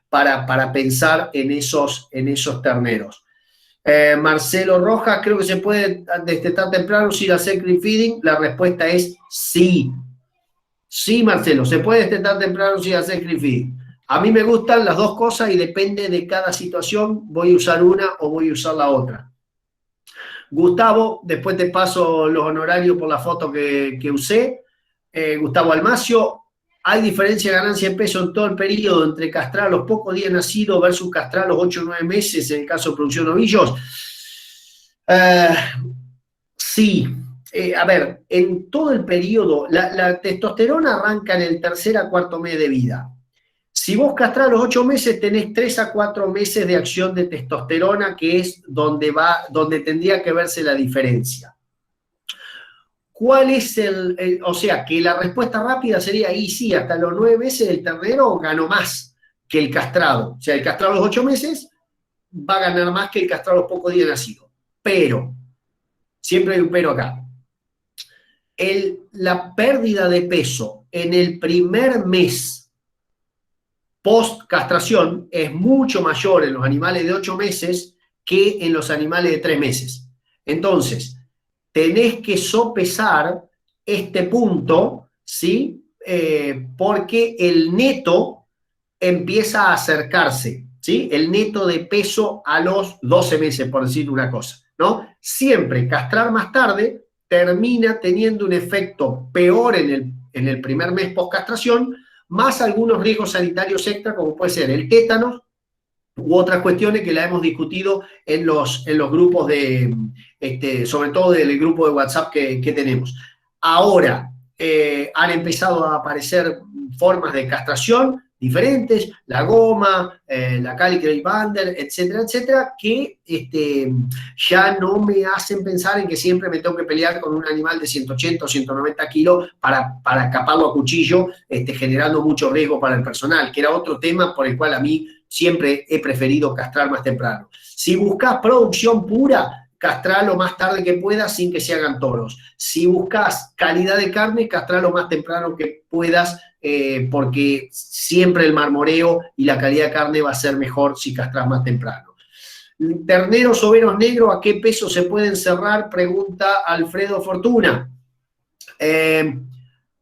para pensar en esos terneros. Marcelo Rojas, creo que se puede destetar temprano sin hacer creep feeding. La respuesta es sí. Sí, Marcelo, se puede destetar temprano sin hacer creep feeding. A mí me gustan las dos cosas y depende de cada situación, voy a usar una o voy a usar la otra. Gustavo, después te paso los honorarios por la foto que usé. Gustavo Almacio, ¿hay diferencia de ganancia de peso en todo el periodo entre castrar a los pocos días nacidos versus castrar a los 8 o 9 meses en el caso de producción de novillos? Sí. A ver, en todo el periodo, la testosterona arranca en el tercer a cuarto mes de vida. Si vos castrás a los 8 meses, tenés 3 a 4 meses de acción de testosterona, que es donde tendría que verse la diferencia. ¿Cuál es o sea, que la respuesta rápida sería, y sí, hasta los 9 meses el ternero ganó más que el castrado. O sea, el castrado a los 8 meses va a ganar más que el castrado a los pocos días nacidos. Pero, siempre hay un pero acá. La pérdida de peso en el primer mes post-castración es mucho mayor en los animales de 8 meses que en los animales de 3 meses. Entonces, tenés que sopesar este punto, ¿sí? Porque el neto empieza a acercarse, ¿sí? El neto de peso a los 12 meses, por decir una cosa, ¿no? Siempre castrar más tarde termina teniendo un efecto peor en el primer mes post-castración, más algunos riesgos sanitarios extra, como puede ser el tétanos u otras cuestiones que la hemos discutido en los grupos sobre todo del grupo de WhatsApp que tenemos. Ahora, han empezado a aparecer formas de castración diferentes, la goma, la Calico Bander, etcétera, etcétera, que ya no me hacen pensar en que siempre me tengo que pelear con un animal de 180 o 190 kilos para caparlo a cuchillo, generando mucho riesgo para el personal, que era otro tema por el cual a mí siempre he preferido castrar más temprano. Si buscas producción pura, castralo más tarde que puedas sin que se hagan toros. Si buscas calidad de carne, castralo más temprano que puedas, porque siempre el marmoreo y la calidad de carne va a ser mejor si castras más temprano. Terneros overos negros, ¿a qué peso se pueden cerrar? Pregunta Alfredo Fortuna.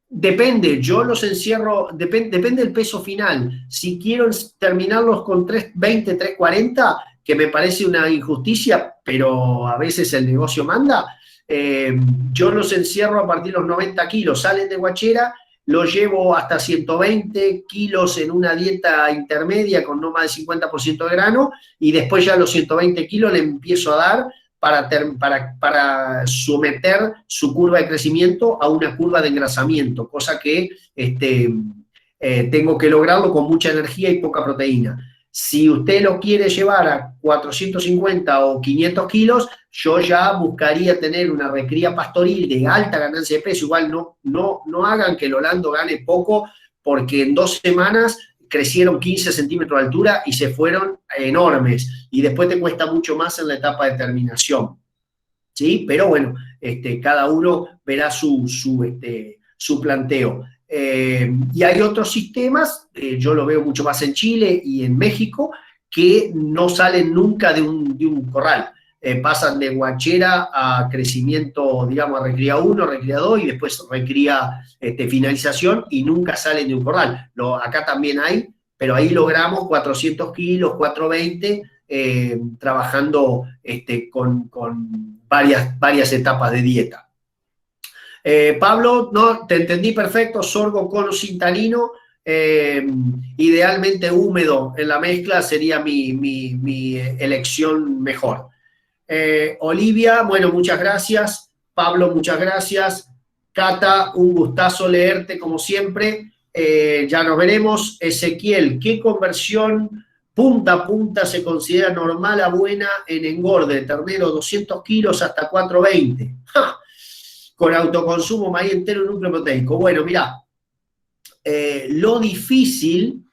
Depende, yo los encierro, depende del peso final. Si quiero terminarlos con 320, 340, que me parece una injusticia, pero a veces el negocio manda, yo los encierro a partir de los 90 kilos, salen de guachera, los llevo hasta 120 kilos en una dieta intermedia con no más del 50% de grano, y después ya los 120 kilos le empiezo a dar para someter su curva de crecimiento a una curva de engrasamiento, cosa que tengo que lograrlo con mucha energía y poca proteína. Si usted lo quiere llevar a 450 o 500 kilos, yo ya buscaría tener una recría pastoril de alta ganancia de peso. Igual no hagan que el holando gane poco, porque en 2 semanas crecieron 15 centímetros de altura y se fueron enormes. Y después te cuesta mucho más en la etapa de terminación. ¿Sí? Pero bueno, cada uno verá su planteo. Y hay otros sistemas, yo lo veo mucho más en Chile y en México, que no salen nunca de un corral. Pasan de guachera a crecimiento, digamos, a recría 1, recría 2 y después recría finalización, y nunca salen de un corral. Acá también hay, pero ahí logramos 400 kilos, 420, trabajando con varias etapas de dieta. Pablo, no, te entendí perfecto, sorgo con o sin tanino, idealmente húmedo en la mezcla sería mi elección mejor. Olivia, bueno, muchas gracias. Pablo, muchas gracias. Cata, un gustazo leerte como siempre. Ya nos veremos. Ezequiel, ¿qué conversión punta a punta se considera normal a buena en engorde? Ternero 200 kilos hasta 420. ¡Ja! Con autoconsumo, maíz entero y núcleo proteico. Bueno, mirá, lo difícil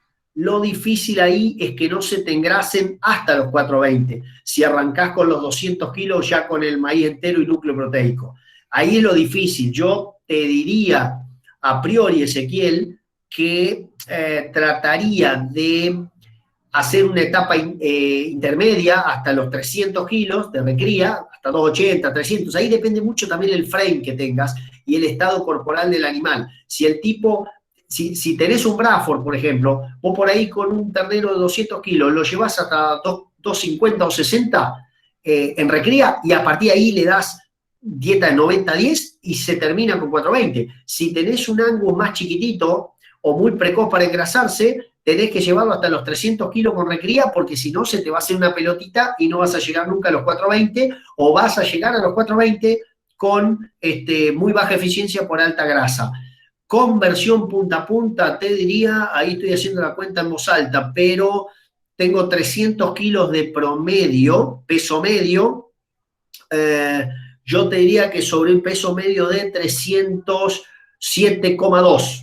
ahí es que no se te engrasen hasta los 420. Si arrancás con los 200 kilos ya con el maíz entero y núcleo proteico. Ahí es lo difícil. Yo te diría, a priori, Ezequiel, que trataría de hacer una etapa intermedia hasta los 300 kilos de recría, hasta 280, 300. Ahí depende mucho también el frame que tengas y el estado corporal del animal. Si el tipo, si tenés un Braford, por ejemplo, vos por ahí con un ternero de 200 kilos lo llevas hasta 250 o 60 en recría, y a partir de ahí le das dieta de 90-10 y se termina con 420. Si tenés un Angus más chiquitito o muy precoz para engrasarse, tenés que llevarlo hasta los 300 kilos con recría, porque si no se te va a hacer una pelotita y no vas a llegar nunca a los 420, o vas a llegar a los 420 con muy baja eficiencia por alta grasa. Conversión punta a punta, te diría, ahí estoy haciendo la cuenta en voz alta, pero tengo 300 kilos de promedio, peso medio, yo te diría que sobre un peso medio de 307,2.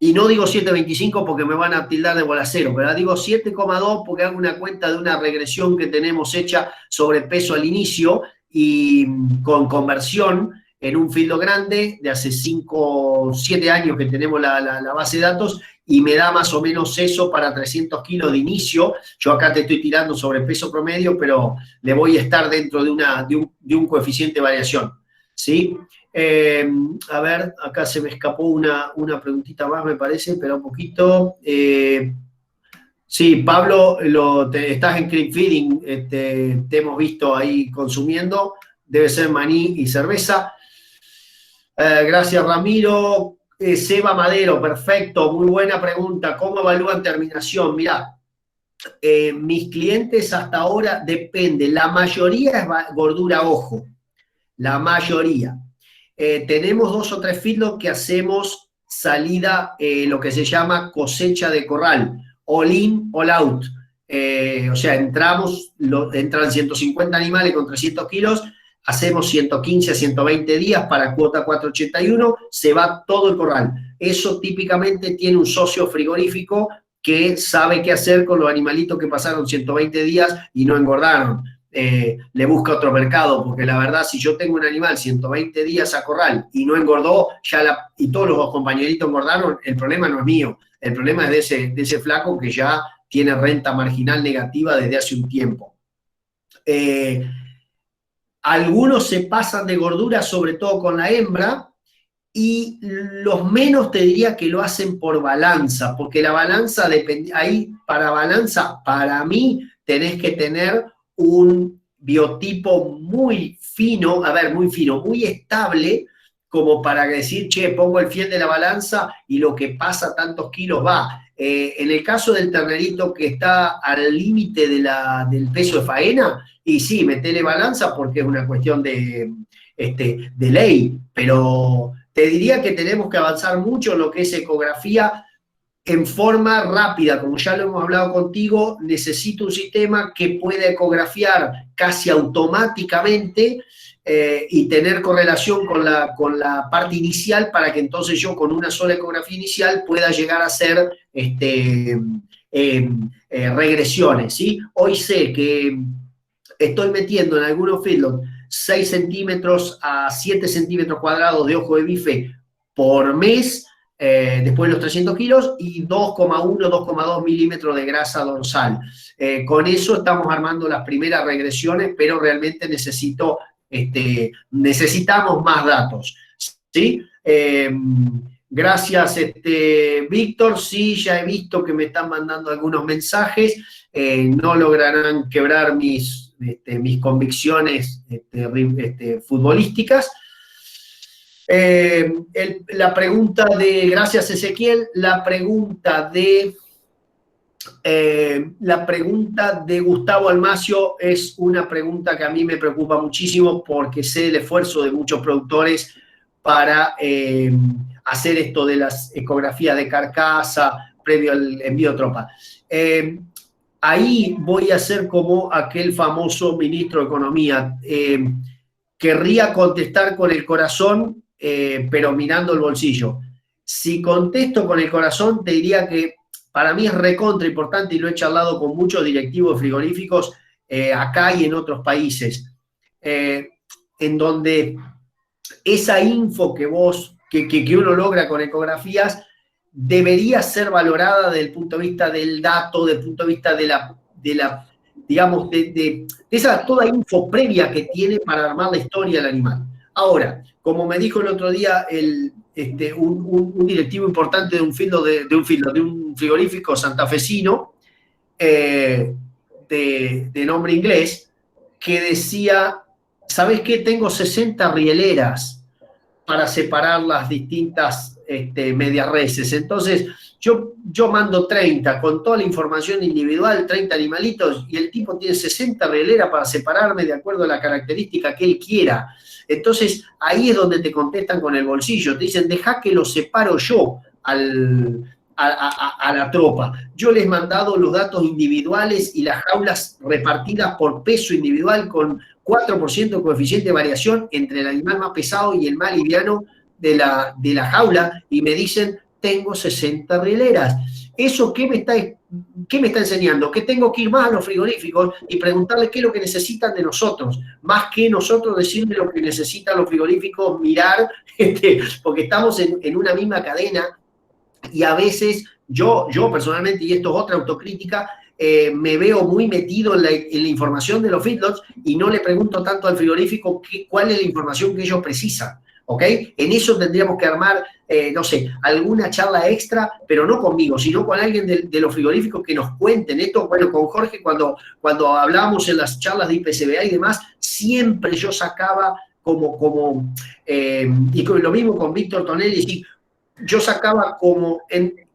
Y no digo 7.25 porque me van a tildar de bolacero, pero digo 7,2 porque hago una cuenta de una regresión que tenemos hecha sobre peso al inicio y con conversión en un fildo grande de hace 7 años que tenemos la base de datos, y me da más o menos eso para 300 kilos de inicio. Yo acá te estoy tirando sobre peso promedio, pero le voy a estar dentro de un coeficiente de variación, ¿sí? A ver, acá se me escapó una preguntita más, me parece, pero un poquito. Sí, Pablo, estás en creep feeding, te hemos visto ahí consumiendo, debe ser maní y cerveza. Gracias, Ramiro. Seba Madero, perfecto, muy buena pregunta. ¿Cómo evalúan terminación? Mirá, mis clientes hasta ahora depende, la mayoría es gordura ojo, la mayoría. Tenemos 2 o 3 feedlots que hacemos salida, lo que se llama cosecha de corral, all in, all out. O sea, entran 150 animales con 300 kilos, hacemos 115 a 120 días para cuota 481, se va todo el corral. Eso típicamente tiene un socio frigorífico que sabe qué hacer con los animalitos que pasaron 120 días y no engordaron. Le busca otro mercado, porque la verdad, si yo tengo un animal 120 días a corral y no engordó, y todos los compañeritos engordaron, el problema no es mío, el problema es de ese flaco que ya tiene renta marginal negativa desde hace un tiempo. Algunos se pasan de gordura, sobre todo con la hembra, y los menos te diría que lo hacen por balanza, porque la balanza depende, ahí para balanza, para mí, tenés que tener un biotipo muy fino, muy estable, como para decir, che, pongo el fiel de la balanza y lo que pasa tantos kilos va. En el caso del ternerito que está al límite del peso de faena, y sí, metele balanza porque es una cuestión de ley, pero te diría que tenemos que avanzar mucho en lo que es ecografía, en forma rápida, como ya lo hemos hablado contigo, necesito un sistema que pueda ecografiar casi automáticamente y tener correlación con la parte inicial para que entonces yo con una sola ecografía inicial pueda llegar a hacer regresiones, ¿sí? Hoy sé que estoy metiendo en algunos feedlots 6 centímetros a 7 centímetros cuadrados de ojo de bife por mes, después de los 300 kilos, y 2,1, 2,2 milímetros de grasa dorsal. Con eso estamos armando las primeras regresiones, pero realmente necesitamos más datos, ¿sí? Gracias, Víctor. Sí, ya he visto que me están mandando algunos mensajes. No lograrán quebrar mis convicciones futbolísticas. La pregunta gracias Ezequiel, la pregunta de Gustavo Almacio es una pregunta que a mí me preocupa muchísimo porque sé el esfuerzo de muchos productores para hacer esto de las ecografías de carcasa previo al envío de tropa. Ahí voy a ser como aquel famoso ministro de Economía. Querría contestar con el corazón, pero mirando el bolsillo. Si contesto con el corazón, te diría que para mí es recontra importante, y lo he charlado con muchos directivos frigoríficos acá y en otros países, en donde esa info que uno logra con ecografías debería ser valorada desde el punto de vista del dato, desde el punto de vista de esa toda info previa que tiene para armar la historia del animal. Ahora, como me dijo el otro día un directivo importante de un frigorífico santafesino de nombre inglés, que decía, ¿sabes qué? Tengo 60 rieleras para separar las distintas medias reses. Entonces, yo mando 30 con toda la información individual, 30 animalitos, y el tipo tiene 60 rieleras para separarme de acuerdo a la característica que él quiera. Entonces, ahí es donde te contestan con el bolsillo. Te dicen, deja que lo separo yo a la tropa. Yo les he mandado los datos individuales y las jaulas repartidas por peso individual con 4% de coeficiente de variación entre el animal más pesado y el más liviano de la jaula, y me dicen, tengo 60 rieleras. ¿Eso qué me está enseñando? Que tengo que ir más a los frigoríficos y preguntarles qué es lo que necesitan de nosotros, más que nosotros decirle lo que necesitan los frigoríficos, mirar, porque estamos en una misma cadena, y a veces yo personalmente, y esto es otra autocrítica, me veo muy metido en la información de los feedlots y no le pregunto tanto al frigorífico cuál es la información que ellos precisan. ¿Ok? En eso tendríamos que armar, no sé, alguna charla extra, pero no conmigo, sino con alguien de los frigoríficos que nos cuenten esto. Bueno, con Jorge, cuando hablábamos en las charlas de IPCBA y demás, siempre yo sacaba y lo mismo con Víctor Tonelli, yo sacaba como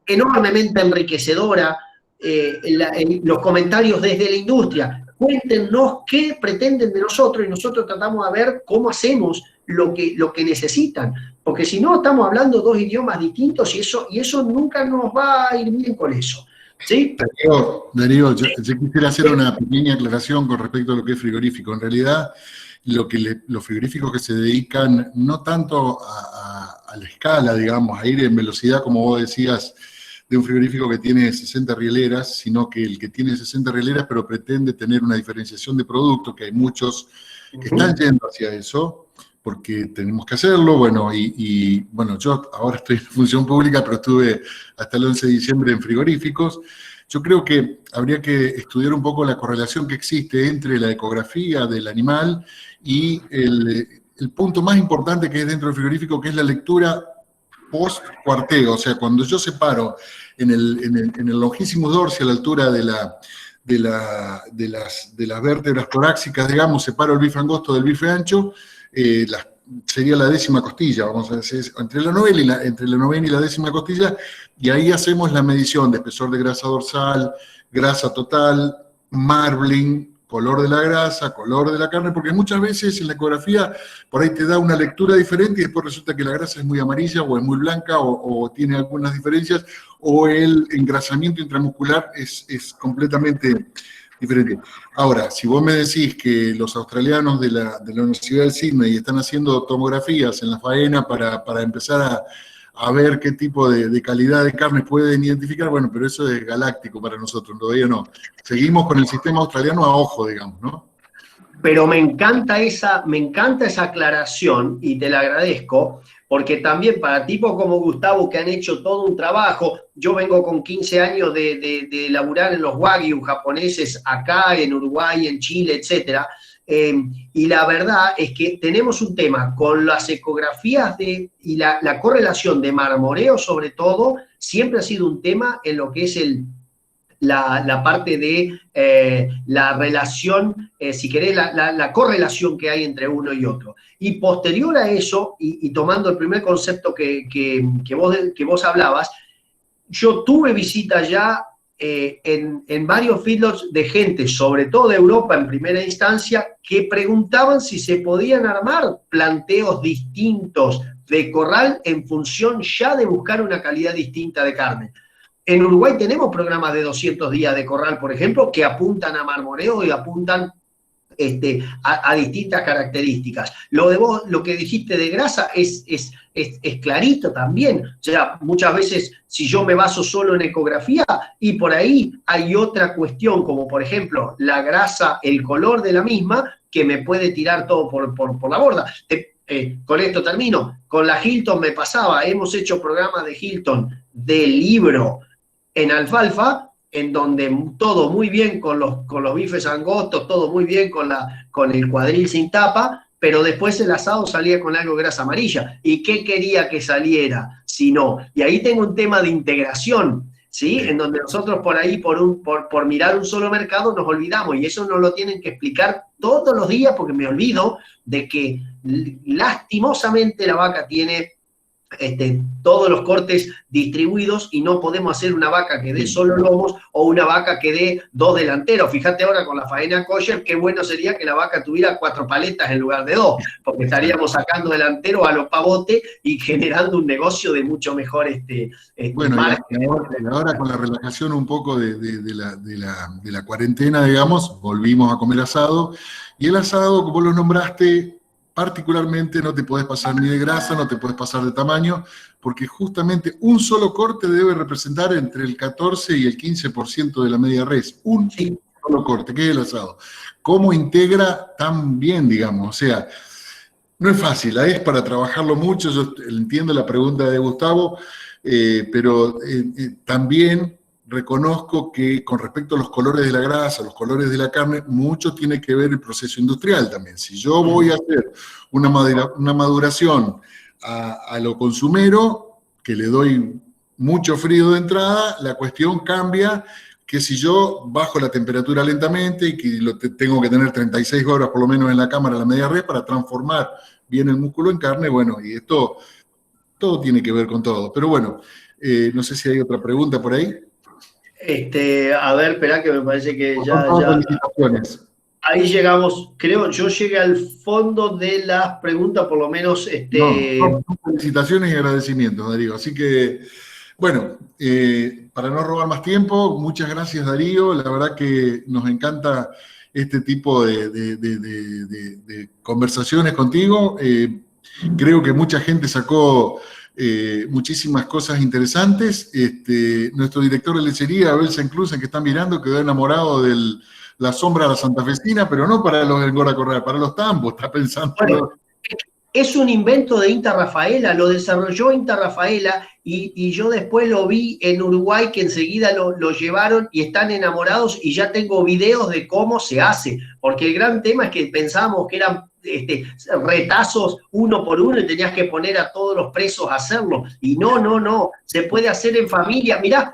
enormemente enriquecedora los comentarios desde la industria. Cuéntenos qué pretenden de nosotros y nosotros tratamos de ver cómo hacemos lo que necesitan, porque si no estamos hablando dos idiomas distintos y eso nunca nos va a ir bien con eso, ¿sí? Darío, yo quisiera hacer una pequeña aclaración con respecto a lo que es frigorífico. En realidad, los frigoríficos que se dedican no tanto a la escala, digamos, a ir en velocidad, como vos decías, de un frigorífico que tiene 60 rieleras, sino que el que tiene 60 rieleras pero pretende tener una diferenciación de producto, que hay muchos que están yendo hacia eso, porque tenemos que hacerlo. Bueno, bueno, yo ahora estoy en función pública, pero estuve hasta el 11 de diciembre en frigoríficos. Yo creo que habría que estudiar un poco la correlación que existe entre la ecografía del animal y el punto más importante que es dentro del frigorífico, que es la lectura post-cuarteo. O sea, cuando yo separo en el longísimo dorsi a la altura de las vértebras torácicas, digamos, separo el bife angosto del bife ancho, sería la décima costilla, vamos a decir, entre la novena y la décima costilla, y ahí hacemos la medición de espesor de grasa dorsal, grasa total, marbling, color de la grasa, color de la carne, porque muchas veces en la ecografía por ahí te da una lectura diferente y después resulta que la grasa es muy amarilla o es muy blanca o tiene algunas diferencias, o el engrasamiento intramuscular es completamente diferente. Ahora, si vos me decís que los australianos de la Universidad de Sydney están haciendo tomografías en la faena para empezar a ver qué tipo de calidad de carne pueden identificar, bueno, pero eso es galáctico para nosotros, todavía no. Seguimos con el sistema australiano a ojo, digamos, ¿no? Pero me encanta esa aclaración y te la agradezco, porque también para tipos como Gustavo que han hecho todo un trabajo, yo vengo con 15 años de laburar en los Wagyu japoneses acá, en Uruguay, en Chile, etcétera, y la verdad es que tenemos un tema con las ecografías y la correlación de marmoreo sobre todo, siempre ha sido un tema en lo que es la parte de la relación, si querés, la correlación que hay entre uno y otro. Y posterior a eso, y tomando el primer concepto que vos hablabas, yo tuve visita ya en varios feedlots de gente, sobre todo de Europa en primera instancia, que preguntaban si se podían armar planteos distintos de corral en función ya de buscar una calidad distinta de carne. En Uruguay tenemos programas de 200 días de corral, por ejemplo, que apuntan a marmoreo y apuntan a distintas características. Lo que dijiste de grasa es clarito también. O sea, muchas veces, si yo me baso solo en ecografía, y por ahí hay otra cuestión, como por ejemplo, la grasa, el color de la misma, que me puede tirar todo por la borda. Con esto termino. Con la Hilton me pasaba, hemos hecho programas de Hilton de libro en alfalfa, en donde todo muy bien con los bifes angostos, todo muy bien con el cuadril sin tapa, pero después el asado salía con algo de grasa amarilla. ¿Y qué quería que saliera? Si no. Y ahí tengo un tema de integración, ¿sí? En donde nosotros por ahí, por mirar un solo mercado, nos olvidamos. Y eso nos lo tienen que explicar todos los días, porque me olvido de que lastimosamente la vaca tiene todos los cortes distribuidos y no podemos hacer una vaca que dé solo lomos o una vaca que dé 2 delanteros. Fíjate ahora con la faena kosher, qué bueno sería que la vaca tuviera 4 paletas en lugar de 2, porque estaríamos sacando delantero a los pavotes y generando un negocio de mucho mejor bueno, y ahora con la relajación un poco de la cuarentena, digamos, volvimos a comer asado, y el asado, como lo nombraste, particularmente no te podés pasar ni de grasa, no te podés pasar de tamaño, porque justamente un solo corte debe representar entre el 14 y el 15% de la media res. Un solo corte, que es el asado. ¿Cómo integra tan bien, digamos? O sea, no es fácil, es para trabajarlo mucho. Yo entiendo la pregunta de Gustavo, pero también reconozco que con respecto a los colores de la grasa, los colores de la carne, mucho tiene que ver el proceso industrial también. Si yo voy a hacer una maduración a lo consumero, que le doy mucho frío de entrada, la cuestión cambia que si yo bajo la temperatura lentamente y que tengo que tener 36 horas por lo menos en la cámara, la media res, para transformar bien el músculo en carne, bueno, y esto todo tiene que ver con todo. Pero bueno, no sé si hay otra pregunta por ahí. A ver, espera que me parece que ya ahí llegamos, creo, yo llegué al fondo de las preguntas, por lo menos. No, felicitaciones y agradecimientos, Darío. Así que, bueno, para no robar más tiempo, muchas gracias, Darío. La verdad que nos encanta este tipo de conversaciones contigo. Creo que mucha gente sacó muchísimas cosas interesantes. Nuestro director de lechería, Abel Senclusen, que está mirando, quedó enamorado de la sombra de la santafesina, pero no para los Engora Corral, para los tambos, está pensando. Bueno, es un invento de Inta Rafaela, lo desarrolló Inta Rafaela y yo después lo vi en Uruguay, que enseguida lo llevaron y están enamorados, y ya tengo videos de cómo se hace, porque el gran tema es que pensábamos que eran retazos uno por uno y tenías que poner a todos los presos a hacerlo, y no, se puede hacer en familia. Mirá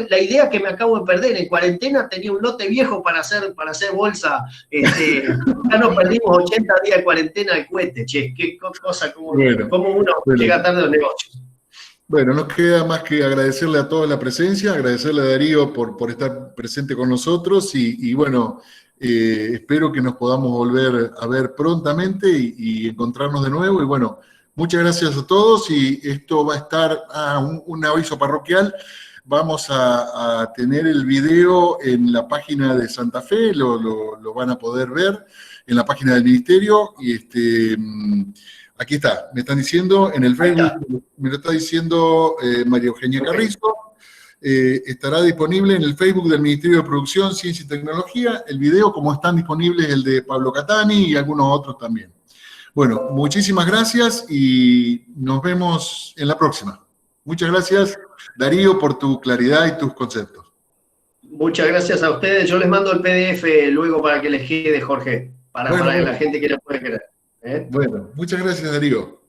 la idea que me acabo de perder. En cuarentena tenía un lote viejo para hacer bolsa, ya nos perdimos 80 días de cuarentena de cohete, che, qué cosa, como uno llega tarde a los negocios. Bueno, nos queda más que agradecerle a todos la presencia, agradecerle a Darío por estar presente con nosotros y bueno, Espero que nos podamos volver a ver prontamente y encontrarnos de nuevo. Y bueno, muchas gracias a todos y esto va a estar, un aviso parroquial. Vamos a tener el video en la página de Santa Fe, lo van a poder ver en la página del ministerio. Y aquí está, me están diciendo en el Facebook, me lo está diciendo María Eugenia Carrizo. Estará disponible en el Facebook del Ministerio de Producción, Ciencia y Tecnología, el video, como están disponibles el de Pablo Catani y algunos otros también. Bueno, muchísimas gracias y nos vemos en la próxima. Muchas gracias, Darío, por tu claridad y tus conceptos. Muchas gracias a ustedes. Yo les mando el PDF luego para que les quede, Jorge, para que la gente que lo puede creer. Bueno, muchas gracias, Darío.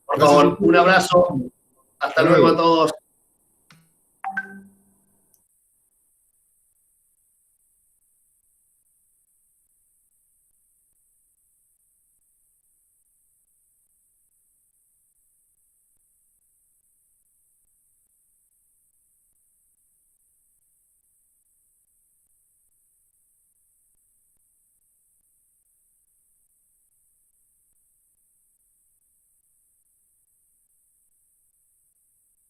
Por favor, un abrazo. Hasta luego a todos.